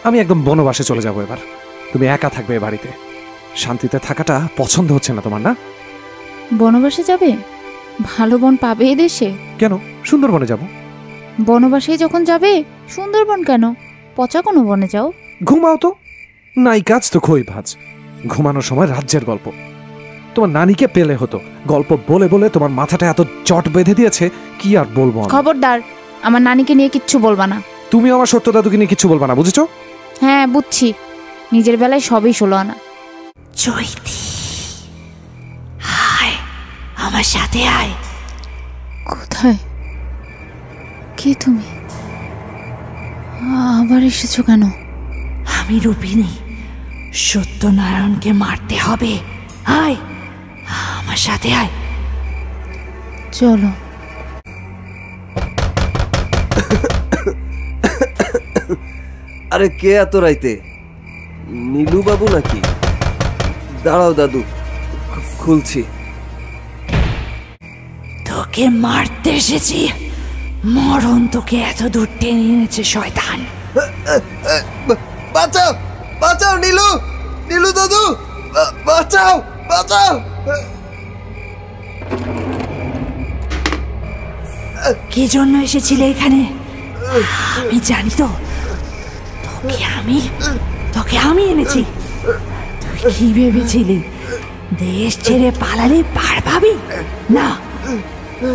আমি একদম বনবাসে চলে যাবো এবার। তুমি একা থাকবে এ বাড়িতে। শান্তিতে থাকাটা পছন্দ হচ্ছে না তোমার, না? বনবাসে যাবে? ভালো বন পাবে এ দেশে? কেন, সুন্দরবনে যাব। বনবাসে যখন যাবে সুন্দরবন কেন, পচা কোনো বনে যাও। ঘুমাও তো, নাই কাজ তো খই ভাজ। ঘুমানোর সময় রাজ্যের গল্প। তোমার নানিকে পেলে হতো, গল্প বলে বলে তোমার মাথাটা এত জট বেঁধে দিয়েছে, কি আর বলবো। খবরদার, আমার নানিকে নিয়ে কিচ্ছু বলবা না। তুমি আমার সত্য দাদুকে নিয়ে কিচ্ছু বলবা না, বুঝেছো? হ্যাঁ বুঝছি, নিজের বেলায় সবই 16 আনা। চৈতি, হায়, আমার সাথে আয়। কোথায়? কে তুমি? আবার এসেছো কেন? আমি রূপিণী, সত্যনারায়ণকে মারতে হবে। আয়, আমার সাথে আয়। চলো। আরে কে এত রাইতে? নীলু বাবু নাকি? দাঁড়াও দাদু, খুলছি। তোকে মারতে এসেছি, মরণ তোকে এত দূর টেনে এনেছে শয়তান। বাঁচাও, বাঁচাও নীলু, নীলু দাদু, বাঁচাও, বাঁচাও। কি জন্য এসেছিলে এখানে আমি জানি তো। তোকে আমি এনেছি। তুই কি ভেবেছিলি দেশ ছেড়ে পালালে পার পাবি? না,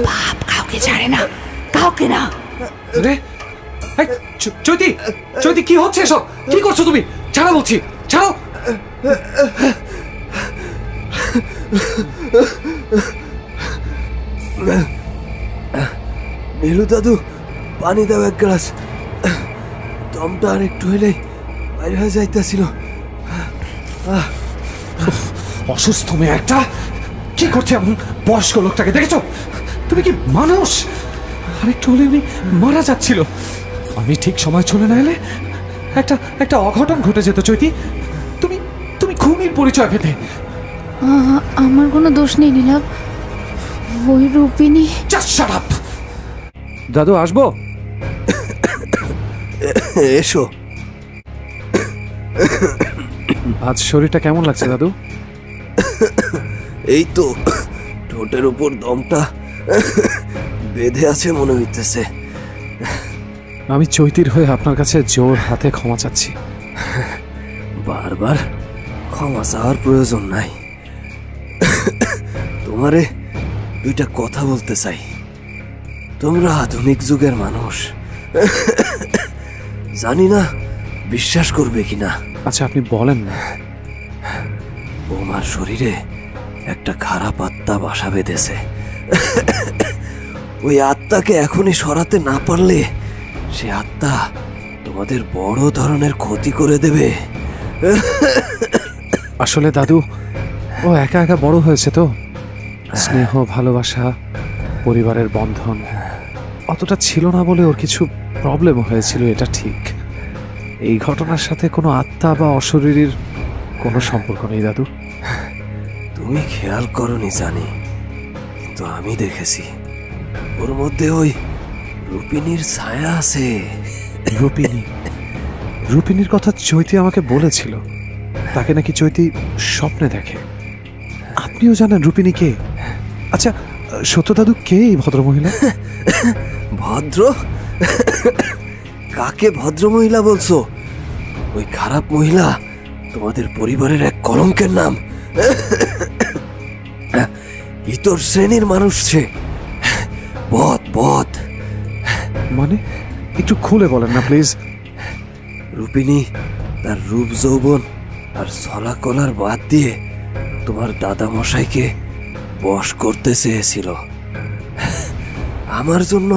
বাপ কাউকে ছাড়ে না, কাউকে না। রে চৈতি, চৈতি কি হচ্ছে এসব? কি করছো তুমি? ছাড়ো বলছি, ছাড়ো। নীলু দাদু, পানি দাও এক গ্লাস। দমটা আর একটু হইলেই বাইরে হয়ে যাইতেছিল। অসুস্থ মেয়ে একটা, কি করছে এমন বয়স্ক লোকটাকে দেখেছো? তুমি কি মানুষ? আরেকটু হলে উনি মারা যাচ্ছিল। আমি ঠিক সময় চলে না এলে একটা অঘটন ঘটে যেত চৈতি। তুমি তুমি খুনির পরিচয় পেতে। আমার কোনো দোষ নেই নীলাভ, ওই রূপিণী। Just shut up. দাদু আসবো? এসো। আজ শরীরটা কেমন লাগছে দাদু? এই তো ঠোঁটের উপর দমটা বেঁধে আছে মনে হইতেছে। আমি চৈতির হয়ে আপনার কাছে জোর হাতে ক্ষমা চাচ্ছি। বারবার ক্ষমা চাওয়ার প্রয়োজন নাই। তোমারে দুইটা কথা বলতে চাই। তোমরা আধুনিক যুগের মানুষ, জানি না বিশ্বাস করবে কিনা। আচ্ছা আপনি বলেন না। বৌমার শরীরে একটা খারাপ আত্মা বাসা বেঁধেছে। ওই আত্মাকে এখনই সরাতে না পারলে সে আত্মা তোমাদের বড় ধরনের ক্ষতি করে দেবে। আসলে দাদু, ও একা একা বড় হয়েছে তো, স্নেহ ভালোবাসা পরিবারের বন্ধন অতটা ছিল না বলে ওর কিছু প্রবলেম হয়েছিল, এটা ঠিক। এই ঘটনার সাথে কোনো আত্মা বা অশরীরীর কোনো সম্পর্ক নেই দাদু। তুমি খেয়াল করনি জানি, কিন্তু আমি দেখেছি ওর মধ্যে ওই রূপিণীর ছায়া আছে। রূপিণীর কথা চৈতি আমাকে বলেছিল। তাকে নাকি চৈতি স্বপ্নে দেখে। আপনিও জানেন রূপিণী কে? আচ্ছা সত্য দাদু, কে এই ভদ্রমহিলা? ভদ্র? কাকে ভদ্র মহিলা বলছো? ওই খারাপ মহিলা তোমাদের পরিবারের এক কলঙ্কের নাম। ইতর শ্রেণীর মানুষ সে, বদ। মানে একটু খুলে বলেন না প্লিজ। রূপিণী তার রূপ যৌবন আর ছলা কলার বাদ দিয়ে তোমার দাদা মশাইকে বশ করতে চেয়েছিল। আমার জন্য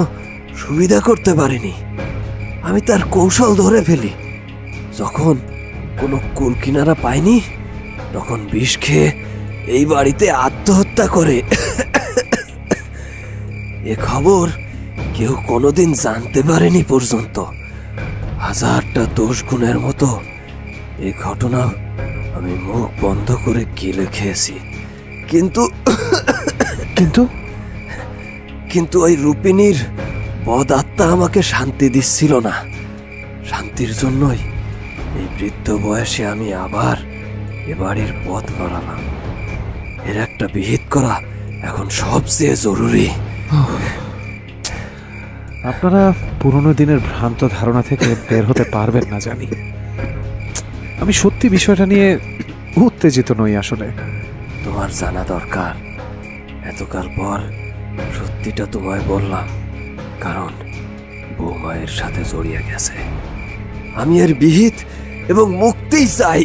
সুবিধা করতে পারেনি। আমি তার কৌশল ধরে ফেলি। যখন কোনো কুল কিনারা পাইনি, তখন বিষ খেয়ে এই বাড়িতে আত্মহত্যা করে। এ খবর কেউ কোনোদিন জানতে পারেনি পর্যন্ত। হাজারটা দোষ গুণের মতো এই ঘটনা আমি মুখ বন্ধ করে গিলে খেয়েছি। কিন্তু কিন্তু ওই রূপিণীর বদ আত্মা আমাকে শান্তি দিচ্ছিল না। শান্তির জন্যই এই বৃদ্ধ বয়সে আমি আবার এ বাড়ির পথ বাড়ালাম। এর একটা বিহিত করা এখন সবচেয়ে জরুরি। আপনারা পুরনো দিনের ভ্রান্ত ধারণা থেকে বের হতে পারবেন না জানি। আমি সত্যি বিষয়টা নিয়ে উত্তেজিত নই আসলে। তোমার জানা দরকার। এতকাল পর সত্যিটা তোমায় বললাম, কারণ বৌমায়ের সাথে জড়িয়ে গেছে। আমি এর বিহিত এবং মুক্তি চাই।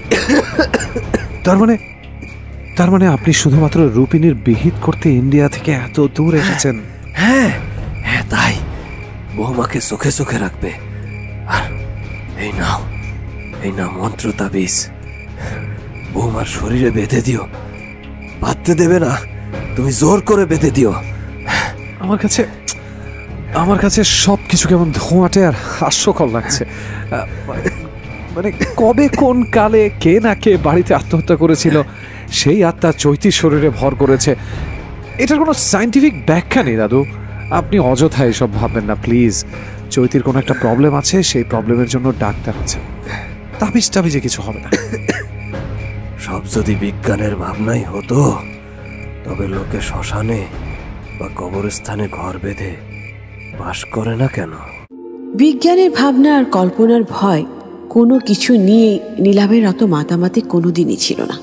তার মানে আপনি শুধুমাত্র রূপিণীর বিহিত করতে ইন্ডিয়া থেকে এত দূর এসেছেন? হ্যাঁ, তাই বৌমাকে চোখে চোখে রাখবে। আর এই নাও মন্ত্র তাবিজ, বৌমার শরীরে বেঁধে দিও। বাঁধতে দেবে না, তুমি জোর করে বেঁধে দিও। আমার কাছে সবকিছু কেমন ধোঁয়াটে আর হাস্যকর লাগছে। মানে কবে কোন কালে কে না কে বাড়িতে আত্মহত্যা করেছিল, সেই আত্মা চৈতির শরীরে ভর করেছে। এটার কোনো সায়েন্টিফিক ব্যাখ্যা নেই দাদু। আপনি অযথা এসব ভাববেন না প্লিজ। চৈতির কোনো একটা প্রবলেম আছে, সেই প্রবলেমের জন্য ডাক্তার আছে। তাবিজে কিছু হবে না। সব যদি বিজ্ঞানের ভাবনাই হতো, তবে লোকে শ্মশানে বা কবরস্থানে ঘর বেঁধে বাস করে না কেন? বিজ্ঞানের ভাবনা আর কল্পনার ভয় কোনো কিছু নিয়ে নীলাভের অত মাতামাতি কোনোদিনই ছিল না।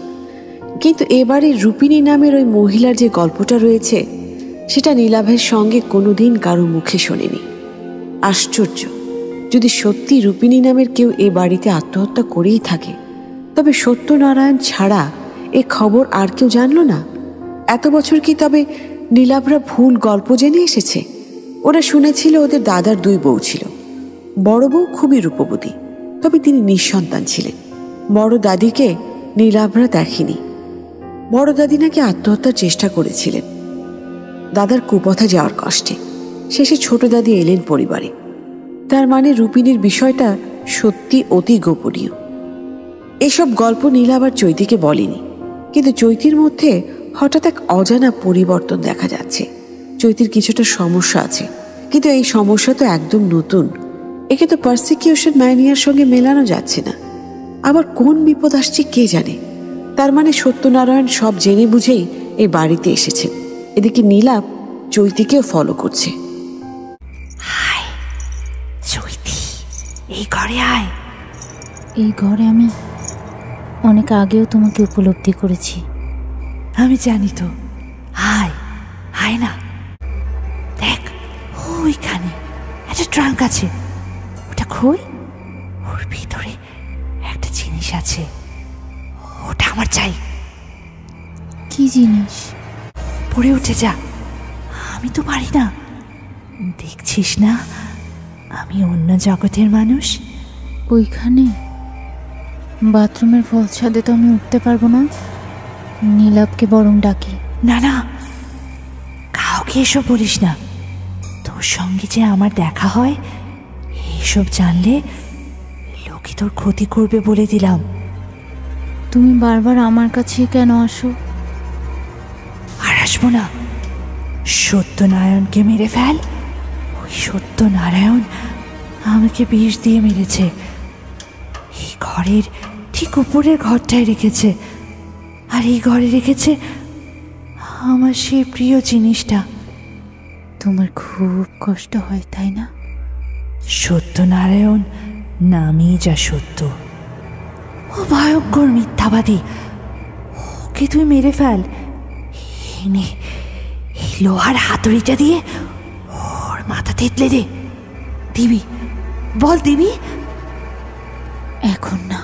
কিন্তু এবারে রূপিণী নামের ওই মহিলার যে গল্পটা রয়েছে, সেটা নীলাভের সঙ্গে কোনোদিন কারো মুখে শোনেনি। আশ্চর্য, যদি সত্যি রূপিণী নামের কেউ এ বাড়িতে আত্মহত্যা করেই থাকে, তবে সত্যনারায়ণ ছাড়া এ খবর আর কেউ জানল না? এত বছর কি তবে নীলাভরা ভুল গল্প জেনে এসেছে? ওরা শুনেছিল ওদের দাদার 2 বউ ছিল। বড় বউ খুবই রূপবতী, তবে তিনি নিঃসন্তান ছিলেন। বড় দাদিকে নীলাভরা দেখেনি। বড় দাদি নাকি আত্মহত্যার চেষ্টা করেছিলেন দাদার কুপথা যাওয়ার কষ্টে। শেষে ছোট দাদি এলেন পরিবারে। তার মানে রূপিণীর বিষয়টা সত্যি অতি গোপনীয়। এসব গল্প নীলাভ আর চৈতিকে বলেনি, কিন্তু চৈতির মধ্যে হঠাৎ এক অজানা পরিবর্তন দেখা যাচ্ছে। চৈতির কিছুটা সমস্যা আছে, কিন্তু এই সমস্যা তো একদম নতুন। একে তো পারসিকিউশন ম্যানিয়ার সঙ্গে মেলানো যাচ্ছে না। আবার কোন বিপদ আসছে কে জানে। তার মানে সত্যনারায়ণ সব জেনে বুঝেই এই বাড়িতে এসেছেন। এদিকে নীলাভ চৈতিকেও ফলো করছে। চৈতি, এই ঘরে আয়। এই ঘরে আমি অনেক আগেও তোমাকে উপলব্ধি করেছি। আমি জানি তো। আয় না। দেখ, ওইখানে একটা ট্রাঙ্ক আছে, ওটা খোল। ওর ভিতরে একটা জিনিস আছে, ওটা আমার চাই। কি জিনিস? পড়ে উঠে যা, আমি তো পারি না। দেখছিস না আমি অন্য জগতের মানুষ। ওইখানে বাথরুমের ফল ছাদে তো আমি উঠতে পারবো না। নীলাভকে বরং ডাকি। না না, কাউকে এসব বলিস না। তোর সঙ্গে যে আমার দেখা হয় এইসব জানলে লোকে তোর ক্ষতি করবে বলে দিলাম। তুমি বারবার আমার কাছে কেন আসো? আর আসবো না। সত্যনারায়ণকে মেরে ফেল। ওই সত্যনারায়ণ আমাকে বিষ দিয়ে মেরেছে। এই ঘরের ঠিক উপরের ঘরটায় রেখেছে, আর এই ঘরে রেখেছে আমার সেই প্রিয় জিনিসটা। তোমার খুব কষ্ট হয় তাই না? সত্যনারায়ণ নামই যা সত্য। ও ভয়ঙ্কর মিথ্যাবাদী। ওকে তুই মেরে ফেল। এই লোহার হাতুড়িটা দিয়ে ওর মাথা থেতলে দে। দিবি? বল দিবি? এখন না,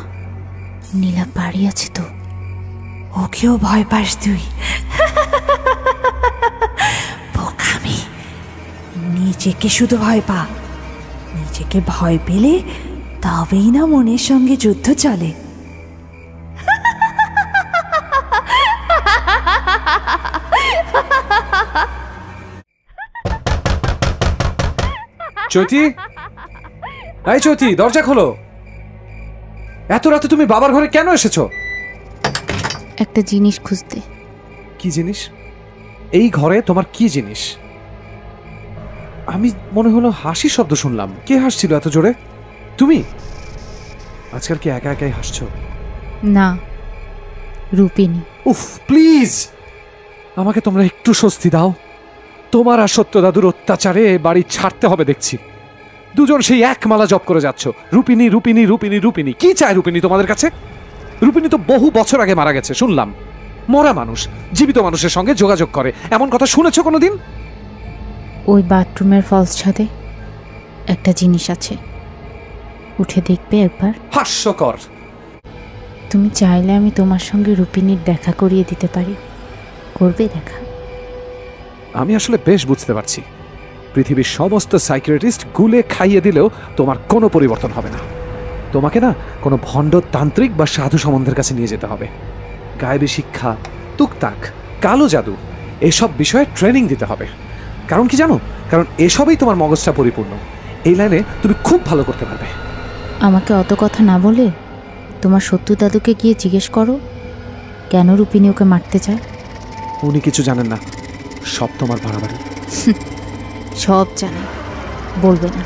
নীলা বাড়ি আছে তো। ওকেও ভয় পাস তুই? বোকামি। নিজেকে শুধু ভয় পা। নিজেকে ভয় পেলে তবেই না মনের সঙ্গে যুদ্ধ চলে। চৈতি, এই চৈতি, দরজা খোলো। এত রাতে তুমি বাবার ঘরে কেন এসেছো? একটা জিনিস খুঁজতে। কি জিনিস? এই ঘরে তোমার কি জিনিস? আমি মনে হলো হাসির শব্দ শুনলাম। কে হাসছিল এত জোরে? তুমি? আজকাল কি একা একাই হাসছো? না, রূপিনী। উফ, প্লিজ আমাকে তোমরা একটু স্বস্তি দাও। তোমার আর সত্য দাদুর অত্যাচারে বাড়ি ছাড়তে হবে দেখছি। দুজন সেই এক মালা জপ করে যাচ্ছ, রূপিনী রূপিনী রূপিনী রূপিনী। কি চায় রূপিনী তোমাদের কাছে? রূপিনী তো বহু বছর আগে মারা গেছে শুনলাম। মরা মানুষ জীবিত মানুষের সঙ্গে যোগাযোগ করে, এমন কথা শুনেছো কোনোদিন? ওই বাথরুমের ফলস ছাদে একটা জিনিস আছে, উঠে দেখবে একবার? হাস্যকর। তুমি চাইলে আমি তোমার সঙ্গে রূপিনীর দেখা করিয়ে দিতে পারি। করবে দেখা? আমি আসলে বেশ বুঝতে পারছি, পৃথিবীর সমস্ত সাইকিয়াট্রিস্ট গুলে খাইয়ে দিলেও তোমার কোনো পরিবর্তন হবে না। তোমাকে না কোনো ভণ্ড তান্ত্রিক বা সাধু সম্বন্ধের কাছে নিয়ে যেতে হবে। গায়েবী শিক্ষা, তুকতাক, কালো জাদু এসব বিষয়ে ট্রেনিং দিতে হবে। কারণ কি জানো? কারণ এসবই তোমার মগজটা পরিপূর্ণ। এই লাইনে তুমি খুব ভালো করতে পারবে। আমাকে অত কথা না বলে তোমার সত্য দাদুকে গিয়ে জিজ্ঞেস করো কেন রূপিনী ওকে মারতে চায়। উনি কিছু জানেন না, সব তোমার বাড়াবাড়ি। সব জানে, বলবে না।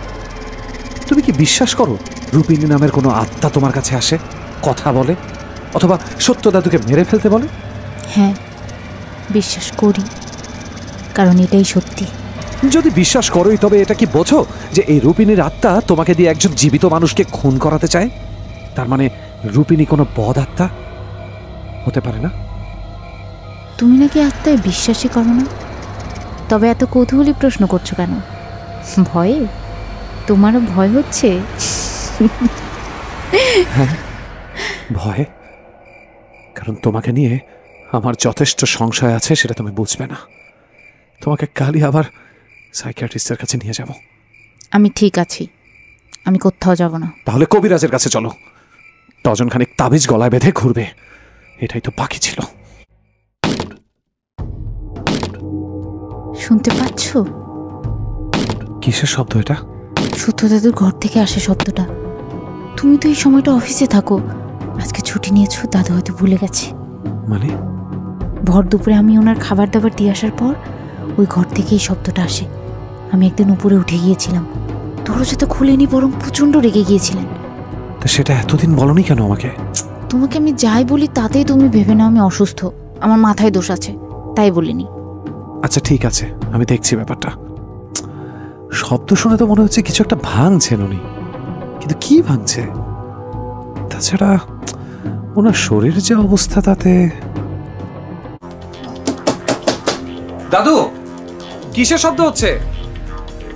তুমি কি বিশ্বাস করো রূপিনী নামের কোনো আত্মা তোমার কাছে আসে, কথা বলে, অথবা সত্য দাদুকে মেরে ফেলতে বলে? হ্যাঁ, বিশ্বাস করি, কারণ এটাই সত্যি। যদি বিশ্বাস করোই, তবে এটা কি বোঝো যে এই রূপিনীর আত্মা তোমাকে দিয়ে একজন জীবিত মানুষকে খুন করাতে চায়? তার মানে রূপিনী কোনো বদ আত্মা হতে পারে না? তুমি নাকি আত্মায় বিশ্বাসই করো না? তবে এত কৌতূহলী প্রশ্ন করছো কেন? ভয়ে? তোমারও ভয় হচ্ছে? হ্যাঁ, ভয়। কারণ তোমাকে নিয়ে আমার যথেষ্ট সংশয় আছে, সেটা তুমি বুঝবে না। তোমাকে কালই আবার সাইকিয়াট্রিস্টের কাছে নিয়ে যাব। আমি ঠিক আছি, আমি কোথাও যাব না। তাহলে কবিরাজের কাছে চলো, ডজনখানিক তাবিজ গলায় বেঁধে ঘুরবে। এটাই তো বাকি ছিল। শুনতে পাচ্ছ? কিসের শব্দ এটা? সত্য দাদুর ঘর থেকে আসে শব্দটা। তুমি তো এই সময়টা অফিসে থাকো, আজকে ছুটি নিয়েছো, দাদু হয়তো ভুলে গেছে। মানে? ভর দুপুরে আমি ওনার খাবার দাবার দিয়ে আসার পর ওই ঘর থেকে এই শব্দটা আসে। আমি একদিন উপরে উঠে গিয়েছিলাম, দরজাটা খুলেনি, বরং প্রচণ্ড রেগে গিয়েছিলেন। তা সেটা এতদিন বলনি কেন আমাকে? তোমাকে আমি যাই বলি তাতেই তুমি ভেবে নাও আমি অসুস্থ, আমার মাথায় দোষ আছে, তাই বলিনি। আচ্ছা ঠিক আছে, আমি দেখছি ব্যাপারটা। শব্দ শুনে তো মনে হচ্ছে কিছু একটা ভাঙছে ননি, কিন্তু কি ভাঙছে? তাছাড়া ওনার শরীরের যে অবস্থা তাতে। দাদু, কিসের শব্দ হচ্ছে?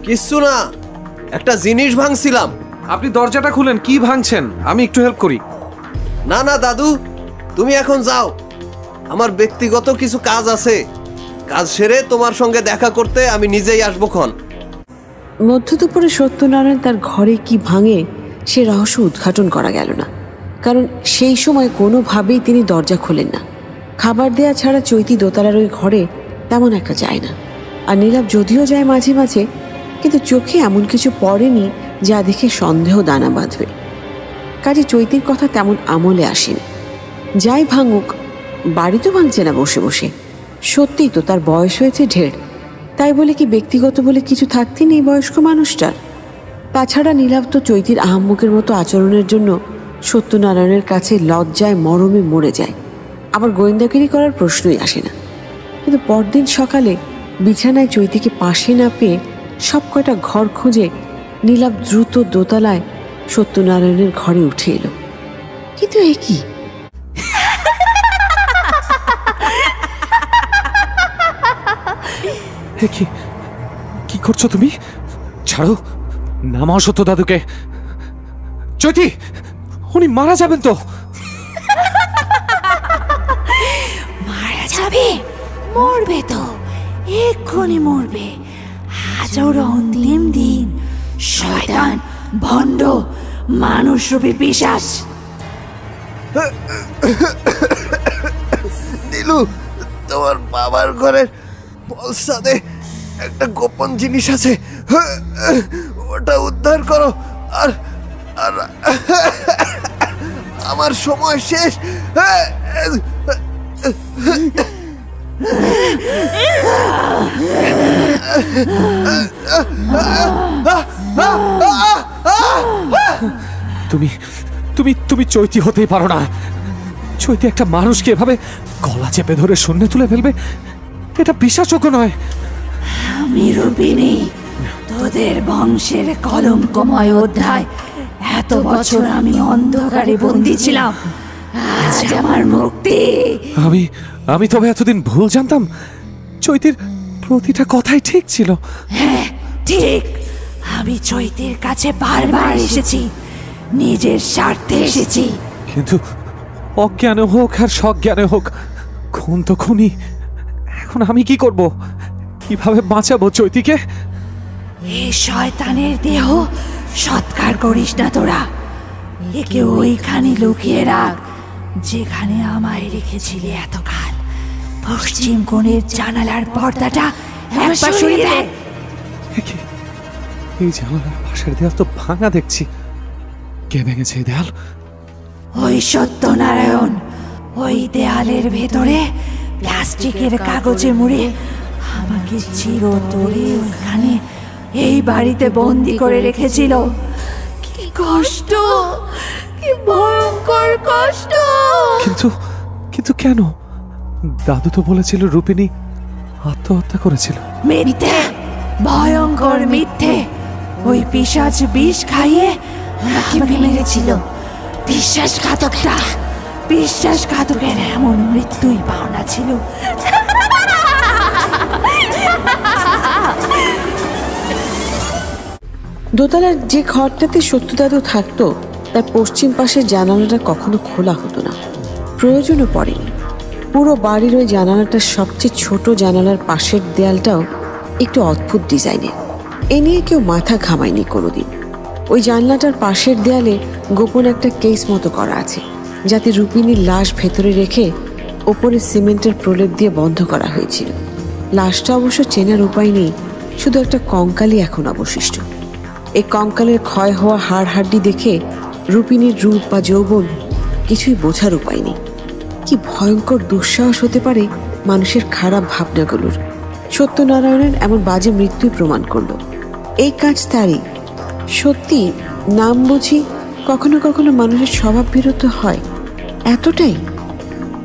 কিচ্ছু না, একটা জিনিস ভাঙছিলাম। আপনি দরজাটা খুলেন, কি ভাঙছেন? আমি একটু হেল্প করি। না না দাদু, তুমি এখন যাও, আমার ব্যক্তিগত কিছু কাজ আছে। কাজ সেরে তোমার সঙ্গে দেখা করতে আমি নিজেই আসবো ক্ষণ। মধ্য দুপুরে সত্যনারায়ণ তার ঘরে কি ভাঙে সে রহস্য উদ্ঘাটন করা গেল না, কারণ সেই সময় কোনোভাবেই তিনি দরজা খোলেন না। খাবার দেয়া ছাড়া চৈতি দোতলার ওই ঘরে তেমন একটা যায় না। আর নীলাভ যদিও যায় মাঝে মাঝে, কিন্তু চোখে এমন কিছু পড়েনি যা দেখে সন্দেহ দানা বাঁধবে। কাজে চৈতির কথা তেমন আমলে আসেনি। যাই ভাঙুক, বাড়ি তো ভাঙছে না বসে বসে। সত্যিই তো তার বয়স হয়েছে ঢের, তাই বলে কি ব্যক্তিগত বলে কিছু থাকতে নেই বয়স্ক মানুষটার? তাছাড়া নীলাভ তো চৈতির আহাম্মকের মতো আচরণের জন্য সত্যনারায়ণের কাছে লজ্জায় মরমে মরে যায়। আবার গোয়েন্দাগিরি করার প্রশ্নই আসে না। কিন্তু পরদিন সকালে বিছানায় চৈতিকে পাশে না পেয়ে সব কয়টা ঘর খুঁজে নীলাভ দ্রুত দোতলায় সত্যনারায়ণের ঘরে উঠে এলো। কিন্তু এ কি? কি করছো তুমি? ছাড়ো, নামাও সত্য দাদুকে। চৈতি, উনি মারা যাবেন তো। মারা যাবে? মরবে তো, এক্ষুনি মরবে। আজ ওর অন্তিম দিন। শয়তান, ভণ্ড, মানুষরূপী পিশাচ। নীলু, তোমার বাবার ঘরের পলসাদে একটা গোপন জিনিস আছে, ওটা উদ্ধার করো। আর আর আমার সময় শেষ। তুমি তুমি তুমি চৈতি হতেই পারো না। চৈতি একটা মানুষকে এভাবে গলা চেপে ধরে শূন্যে তুলে ফেলবে, এটা বিশ্বাসযোগ্য নয়। আমি রূপিণী, তোদের বংশের কলঙ্কময় অধ্যায়। এত বছর আমি অন্ধকারে বন্দী ছিলাম, আজ আমার মুক্তি। আমি তবে এতদিন ভুল জানতাম। চৈতির প্রতিটা কথাই ঠিক ছিল। হ্যাঁ ঠিক, আমি চৈতির কাছে বারবার এসেছি, নিজের স্বার্থে এসেছি। কিন্তু অজ্ঞানে হোক আর সজ্ঞানে হোক, খুন তো খুনি। এখন আমি কি করব? কিভাবে বাঁচাবো চৈতিকে? এই শয়তানের দেহ সৎকার করিস না তোরা। একে ওইখানে লুকিয়ে রাখ যেখানে আমায় রেখেছিলি এতকাল। পশ্চিম কোণের জানালার পর্দাটা একবার সরিয়ে দে। এই জানালার পাশের দেয়াল তো ভাঙা দেখছি। কে ভেঙেছে এই দেয়াল? ওই সত্যনারায়ণ ওই দেয়ালের ভেতরে প্লাস্টিকের কাগজে মুড়ে আমাকে চিরতরে ওখানে এই বাড়িতে বন্দি করে রেখেছিল। কি কষ্ট, কি ভয়ঙ্কর কষ্ট। কিন্তু কেন? দাদু তো বলেছিল রূপিণী আত্মহত্যা করেছিল। মিথ্যে, ভয়ঙ্কর মিথ্যে। ওই পিশাচ বিষ খাইয়ে আমাকে মেরেছিল। বিশ্বাসঘাতকের এমন মৃত্যুই পাওনা ছিল। দোতলার যে ঘরটাতে সত্যদাদু থাকতো তার পশ্চিম পাশের জানালাটা কখনো খোলা হতো না, প্রয়োজনও পড়েনি। পুরো বাড়ির ওই জানালাটার সবচেয়ে ছোট জানালার পাশের দেয়ালটাও একটু অদ্ভুত ডিজাইনের। এ নিয়ে কেউ মাথা ঘামায়নি কোনোদিন। ওই জানলাটার পাশের দেয়ালে গোপন একটা কেস মতো করা আছে, যাতে রূপিণীর লাশ ভেতরে রেখে ওপরে সিমেন্টের প্রলেপ দিয়ে বন্ধ করা হয়েছিল। লাশটা অবশ্য চেনার উপায় নেই, শুধু একটা কঙ্কালই এখন অবশিষ্ট। এই কঙ্কালের ক্ষয় হওয়া হাড় হাড্ডি দেখে রূপিণীর রূপ বা যৌবন কিছুই বোঝার উপায় নেই। কি ভয়ঙ্কর দুঃসাহস হতে পারে মানুষের খারাপ ভাবনাগুলোর। সত্যনারায়ণের এমন বাজে মৃত্যুই প্রমাণ করলো এই কাজ তারই। সত্যি নাম বুঝি কখনো কখনো মানুষের স্বভাব বিরুদ্ধ হয়, এতটাই।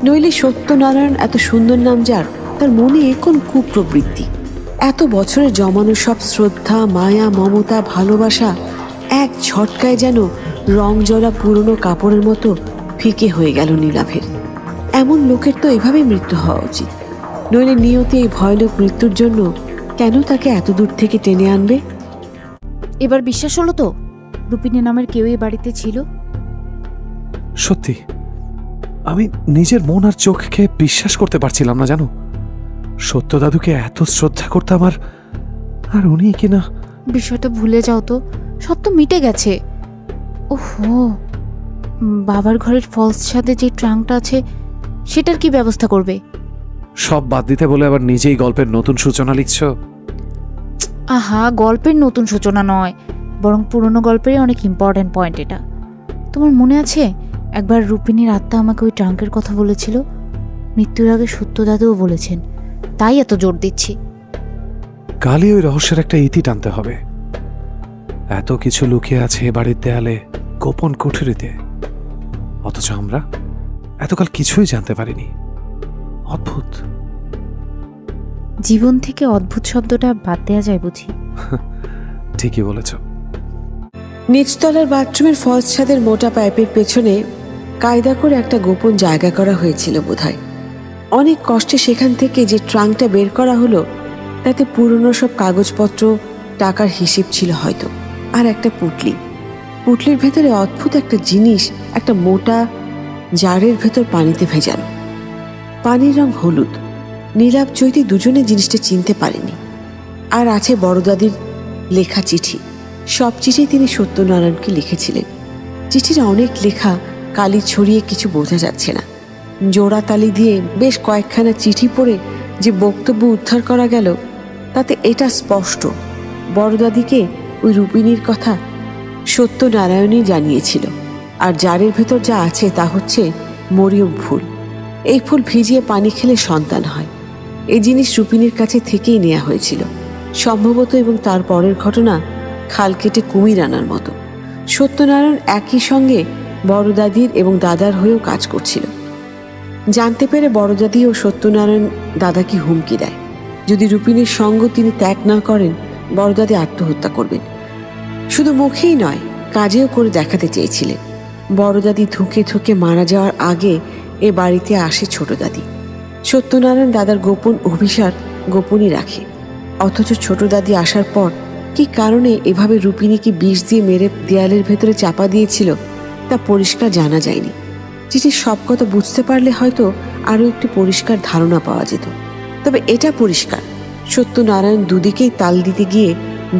নইলে সত্যনারায়ণ এত সুন্দর নাম যার, তার মনে কোন কুপ্রবৃত্তি? এত বছরের জমানো সব শ্রদ্ধা, মায়া, মমতা, ভালোবাসা এক ঝটকায় যেন রং জলা পুরনো কাপড়ের মতো ফিকে হয়ে গেল নীলাভের। এমন লোকের তো এভাবেই মৃত্যু হওয়া উচিত, নইলে নিয়তি এই ভয়ানক মৃত্যুর জন্য কেন তাকে এত দূর থেকে টেনে আনবে? এবার বিশ্বাস হলো তো রূপিণী নামের কেউ এই বাড়িতে ছিল? সত্যি আমি নিজের মন আর চোখকে বিশ্বাস করতে পারছিলাম না, জানো। সত্য দাদুকে এত শ্রদ্ধা করতাম, আর উনি কিনা। বিষয়টা ভুলে যাও তো, সব তো মিটে গেছে। ওহো, বাবার ঘরের ফলস ছাদে যে ট্রাঙ্কটা আছে সেটার কি ব্যবস্থা করবে? সব বাদ দিতে বলে আবার নিজেই গল্পের নতুন সূচনা লিখছ? আহা, গল্পের নতুন সূচনা নয়, বরং পুরনো গল্পেরই অনেক ইম্পর্টেন্ট পয়েন্ট এটা। তোমার মনে আছে একবার রূপিণীর আত্মা আমাকে ওই ট্রাঙ্কের কথা বলেছিল? মৃত্যুর আগে সত্য দাদুও বলেছেন, তাই এত জোর দিচ্ছি। কালই ওই রহস্যের একটা ইতি টানতে হবে। এত কিছু লুকিয়ে আছে এ বাড়ির দেয়ালে, গোপন কুঠুরিতে, অথচ আমরা এতকাল কিছুই জানতে পারিনি। অদ্ভুত। জীবন থেকে অদ্ভুত শব্দটা বাদ দেওয়া যায় বুঝি? ঠিকই বলেছ। নিচতলার বাথরুমের ফলস ছাদের মোটা পাইপের পেছনে কায়দা করে একটা গোপন জায়গা করা হয়েছিল বোধহয়। অনেক কষ্টে সেখান থেকে যে ট্রাঙ্কটা বের করা হলো তাতে পুরনো সব কাগজপত্র, টাকার হিসেব ছিল হয়তো, আর একটা পুটলির ভেতরে অদ্ভুত একটা জিনিস, একটা মোটা জারের ভেতর পানিতে ভেজানো। পানির রং হলুদ। নীলাভ, চৈতি দুজনে জিনিসটা চিনতে পারেনি। আর আছে বড়দাদির লেখা চিঠি। সব চিঠি তিনি সত্যনারায়ণকে লিখেছিলেন। চিঠির অনেক লেখা, কালি ছড়িয়ে কিছু বোঝা যাচ্ছে না। জোড়া তালি দিয়ে বেশ কয়েকখানা চিঠি পড়ে যে বক্তব্য উদ্ধার করা গেল তাতে এটা স্পষ্ট, বড়দাদিকে ওই রূপিণীর কথা সত্যনারায়ণই জানিয়েছিল। আর জারের ভেতর যা আছে তা হচ্ছে মরিয়ম ফুল। এই ফুল ভিজিয়ে পানি খেলে সন্তান হয়। এই জিনিস রূপিণীর কাছে থেকেই নেওয়া হয়েছিল সম্ভবত, এবং তার পরের ঘটনা খাল কেটে কুমির আনার মতো। সত্যনারায়ণ একই সঙ্গে বড়দাদির এবং দাদার হয়েও কাজ করছিল। জানতে পেরে বড়দাদি ও সত্যনারায়ণ দাদাকে হুমকি দেয়, যদি রূপিণীর সঙ্গ তিনি ত্যাগ না করেন বড়দাদি আত্মহত্যা করবেন। শুধু মুখেই নয়, কাজেও করে দেখাতে চেয়েছিলেন। বড়দাদি ধুকে ধুকে মারা যাওয়ার আগে এ বাড়িতে আসে ছোট দাদি। সত্যনারায়ণ দাদার গোপন অভিসার গোপনই রাখে, অথচ ছোট দাদি আসার পর কি কারণে এভাবে রূপিণীকে বিষ দিয়ে মেরে দেয়ালের ভেতরে চাপা দিয়েছিল তা পরিষ্কার জানা যায়নি। চিঠির সব কথা বুঝতে পারলে হয়তো আরও একটি পরিষ্কার ধারণা পাওয়া যেত। তবে এটা পরিষ্কার, সত্যনারায়ণ দুদিকেই তাল দিতে গিয়ে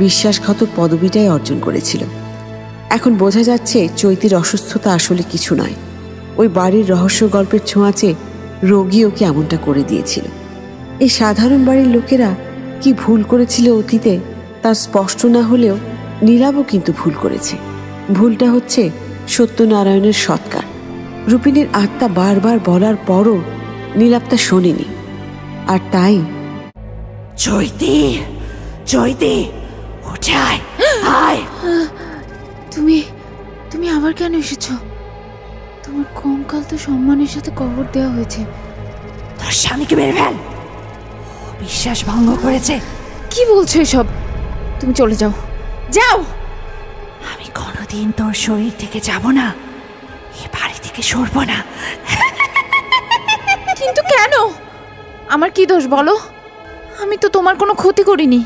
বিশ্বাসঘাতক পদবিটাই অর্জন করেছিল। এখন বোঝা যাচ্ছে চৈতির অসুস্থতা আসলে কিছু নয়, ওই বাড়ির রহস্য গল্পের ছোঁয়াচে রোগী ওকে এমনটা করে দিয়েছিল। এই সাধারণ বাড়ির লোকেরা কি ভুল করেছিল অতীতে তা স্পষ্ট না হলেও নীলাভও কিন্তু ভুল করেছে। ভুলটা হচ্ছে সত্যনারায়ণের সৎকার। রূপিণীর আত্মা বারবার বলার পরও নীলাভ তা শোনেনি, আর তাই চৈতি, চৈতি, উঠে আয়, আয়। তুমি আবার কেন এসেছো? তোমার কঙ্কাল তো সম্মানের সাথে কবর দেওয়া হয়েছে। তোর স্বামীকে মেরে ফেল, বিশ্বাস ভঙ্গ করেছে। কি বলছো এসব? তুমি চলে যাও, যাও। আমি কোনোদিন তোর শরীর থেকে যাব না, এ বাড়ি থেকে সরবো না। কিন্তু কেন? আমার কি দোষ বলো? আমি তো তোমার কোনো ক্ষতি করিনি।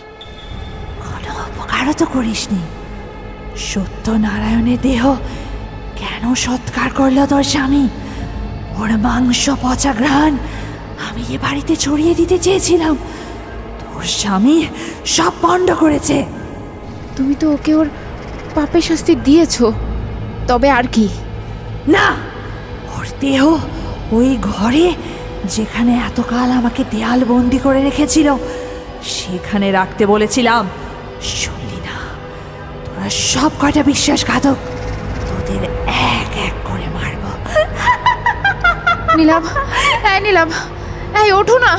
কোনো উপকারও তো করিসনি। সত্যনারায়ণের দেহ কেন সৎকার করলো তোর স্বামী? ওর মাংস পচা ঘ্রাণ আমি এ বাড়িতে ছড়িয়ে দিতে চেয়েছিলাম, তোর স্বামী সব পণ্ড করেছে। তুমি তো ওকে ওর পাপের শাস্তি দিয়েছো, তবে আর কি? না, ওর দেহ ওই ঘরে যেখানে এতকাল আমাকে দেয়াল বন্দি করে রেখেছিল সেখানে রাখতে বলেছিলাম, শুনলি না? তোরা সব কয়টা বিশ্বাসঘাতক, তোদের এক এক করে মারব। নীলাভ, নীলাভ, ওঠো না,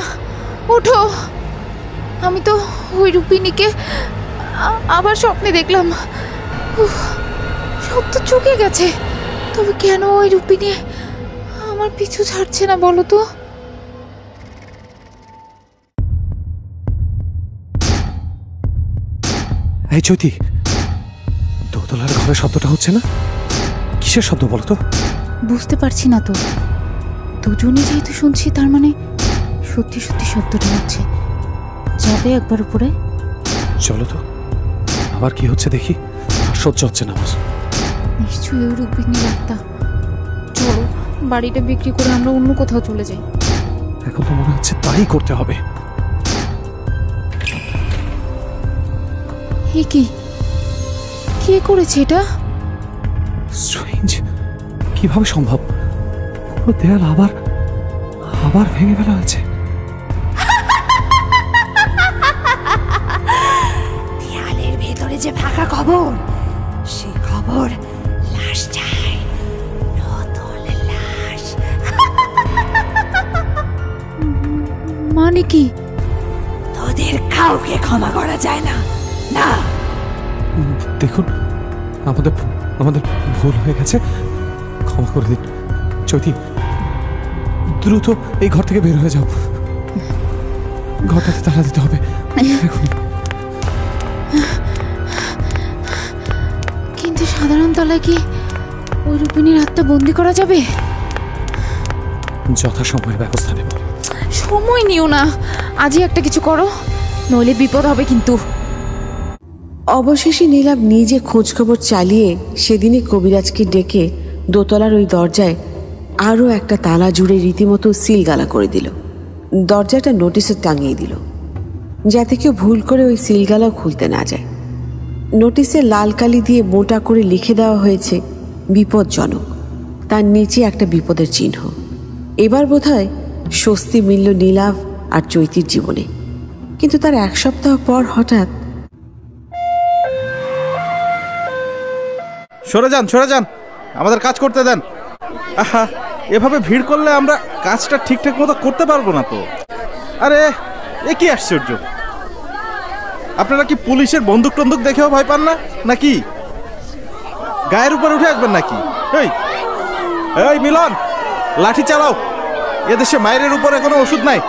ওঠো। আমি তো ওই রূপিণীকে আবার স্বপ্নে দেখলাম। সব তো চুকে গেছে, তবে কেন ওই রূপিণী আমার পিছু ছাড়ছে না বলো তো? এই চৈতি, দোতলার ঘরে শব্দটা হচ্ছে না? কিসের শব্দ বলো তো? বুঝতে পারছি না তো। দুজনই যেহেতু শুনছি, তার মানে সত্যি সত্যি শব্দটা হচ্ছে। যাবে একবার উপরে? চলো তো, আবার কি হচ্ছে দেখি। আর সহ্য হচ্ছে না। নিশ্চয়ই ওই রূপিণীর আত্মা। চলো, বাড়িটা বিক্রি করে আমরা অন্য কোথাও চলে যাই। এখন তো মনে হচ্ছে তাই করতে হবে। এ কি, কে করেছে এটা? স্ট্রেঞ্জ, কিভাবে সম্ভব? পুরো দেয়াল আবার আবার ভেঙে ফেলা হয়েছে। দেয়ালের ভেতরে যে ফাঁকা কবর, সে কবর লাশ চাই, নতুন লাশ। মানে কি? তোদের কাউকে ক্ষমা করা যায় না, না। দেখুন, আমাদের আমাদের ভুল হয়ে গেছে, ক্ষমা করে দিন। চৈতি, দ্রুত এই ঘর থেকে বের হয়ে যাও। ঘরটাতে তালা দিতে হবে এখন। কিন্তু সাধারণ তলায় কি ওই রূপিণীর হাতটা বন্দি করা যাবে? যথাসময়ে ব্যবস্থা নেব। সময় নিও না, আজই একটা কিছু করো, নইলে বিপদ হবে কিন্তু। অবশেষে নীলাভ নিজে খোঁজখবর চালিয়ে সেদিনই কবিরাজকে ডেকে দোতলার ওই দরজায় আরও একটা তালা জুড়ে রীতিমতো সিলগালা করে দিল। দরজাটা নোটিশে টাঙিয়ে দিল, যাতে কেউ ভুল করে ওই সিলগালাও খুলতে না যায়। নোটিশে লাল কালি দিয়ে মোটা করে লিখে দেওয়া হয়েছে বিপজ্জনক, তার নিচে একটা বিপদের চিহ্ন। এবার বোধহয় স্বস্তি মিলল নীলাভ আর চৈতির জীবনে। কিন্তু তার এক সপ্তাহ পর হঠাৎ, সরে যান, আমাদের কাজ করতে দেন। আহা, এভাবে ভিড় করলে আমরা কাজটা ঠিকঠাক মতো করতে পারবো না তো। আরে এ কি আশ্চর্য, আপনারা কি পুলিশের বন্দুক টন্দুক দেখেও ভয় পান না নাকি? গায়ের উপর উঠে আসবেন নাকি? এই মিলন, লাঠি চালাও। এদেশে মায়ের উপরে কোনো ওষুধ নাই।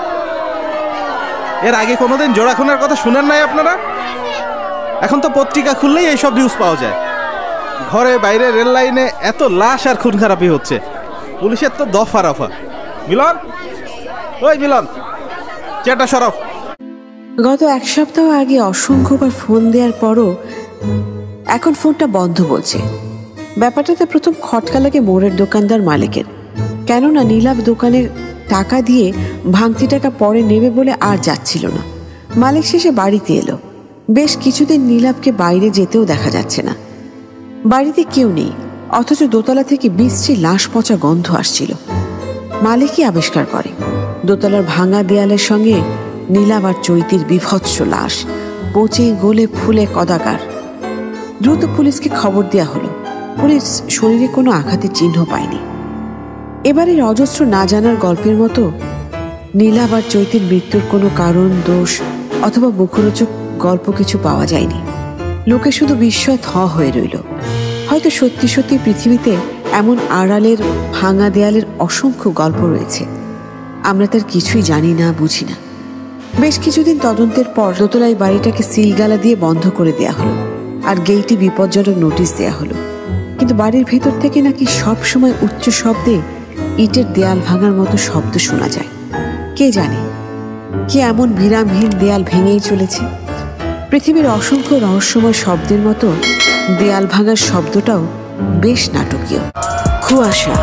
এর আগে কোনোদিন জোড়া খুনের কথা শুনেন নাই আপনারা? এখন তো পত্রিকা খুললেই এইসব নিউজ পাওয়া যায়। ঘরে বাইরে রেল লাইনে এত লাশ আর খুন খারাপি হচ্ছে, পুলিশের তো দফা রফা। মিলন, ওই মিলন, চেয়ারটা সরাও। গত এক সপ্তাহ আগে অসংখ্যবার ফোন দেওয়ার পরও এখন ফোনটা বন্ধ বলছে। ব্যাপারটাতে প্রথম খটকা লাগে মোড়ের দোকানদার মালিকের, কেননা নীলাভ দোকানের টাকা দিয়ে ভাঙতি টাকা পরে নেবে বলে আর যাচ্ছিল না। মালিক শেষে বাড়িতে এলো। বেশ কিছুদিন নীলাভকে বাইরে যেতেও দেখা যাচ্ছে না। বাড়িতে কেউ নেই, অথচ দোতলা থেকে বিশ্রী লাশ পচা গন্ধ আসছিল। মালিকই আবিষ্কার করে দোতলার ভাঙা দেয়ালের সঙ্গে নীলাভ আর চৈতির বিভৎস লাশ, পচে গলে ফুলে কদাকার। দ্রুত পুলিশকে খবর দেওয়া হলো। পুলিশ শরীরে কোনো আঘাতের চিহ্ন পায়নি। এবারের অজস্র না জানার গল্পের মতো নীলাভ আর চৈতির মৃত্যুর কোনো কারণ, দোষ অথবা মুখরোচক গল্প কিছু পাওয়া যায়নি। লোকে শুধু বিস্ময় হয়ে রইল। হয়তো সত্যি সত্যি পৃথিবীতে এমন আড়ালের ভাঙা দেয়ালের অসংখ্য গল্প রয়েছে, আমরা তার কিছুই জানি না, বুঝি না। বেশ কিছুদিন তদন্তের পর দোতলায় বাড়িটাকে সিলগালা দিয়ে বন্ধ করে দেয়া হলো আর গেইটে বিপজ্জনক নোটিশ দেয়া হলো। কিন্তু বাড়ির ভেতর থেকে নাকি সব সময় উচ্চ শব্দে ইটের দেয়াল ভাঙার মতো শব্দ শোনা যায়। কে জানে কি এমন বিরামহীন দেয়াল ভেঙেই চলেছে। পৃথিবীর অসংখ্য রহস্যময় শব্দের মতো দেয়াল ভাঙার শব্দটাও বেশ নাটকীয়। কুয়াশা।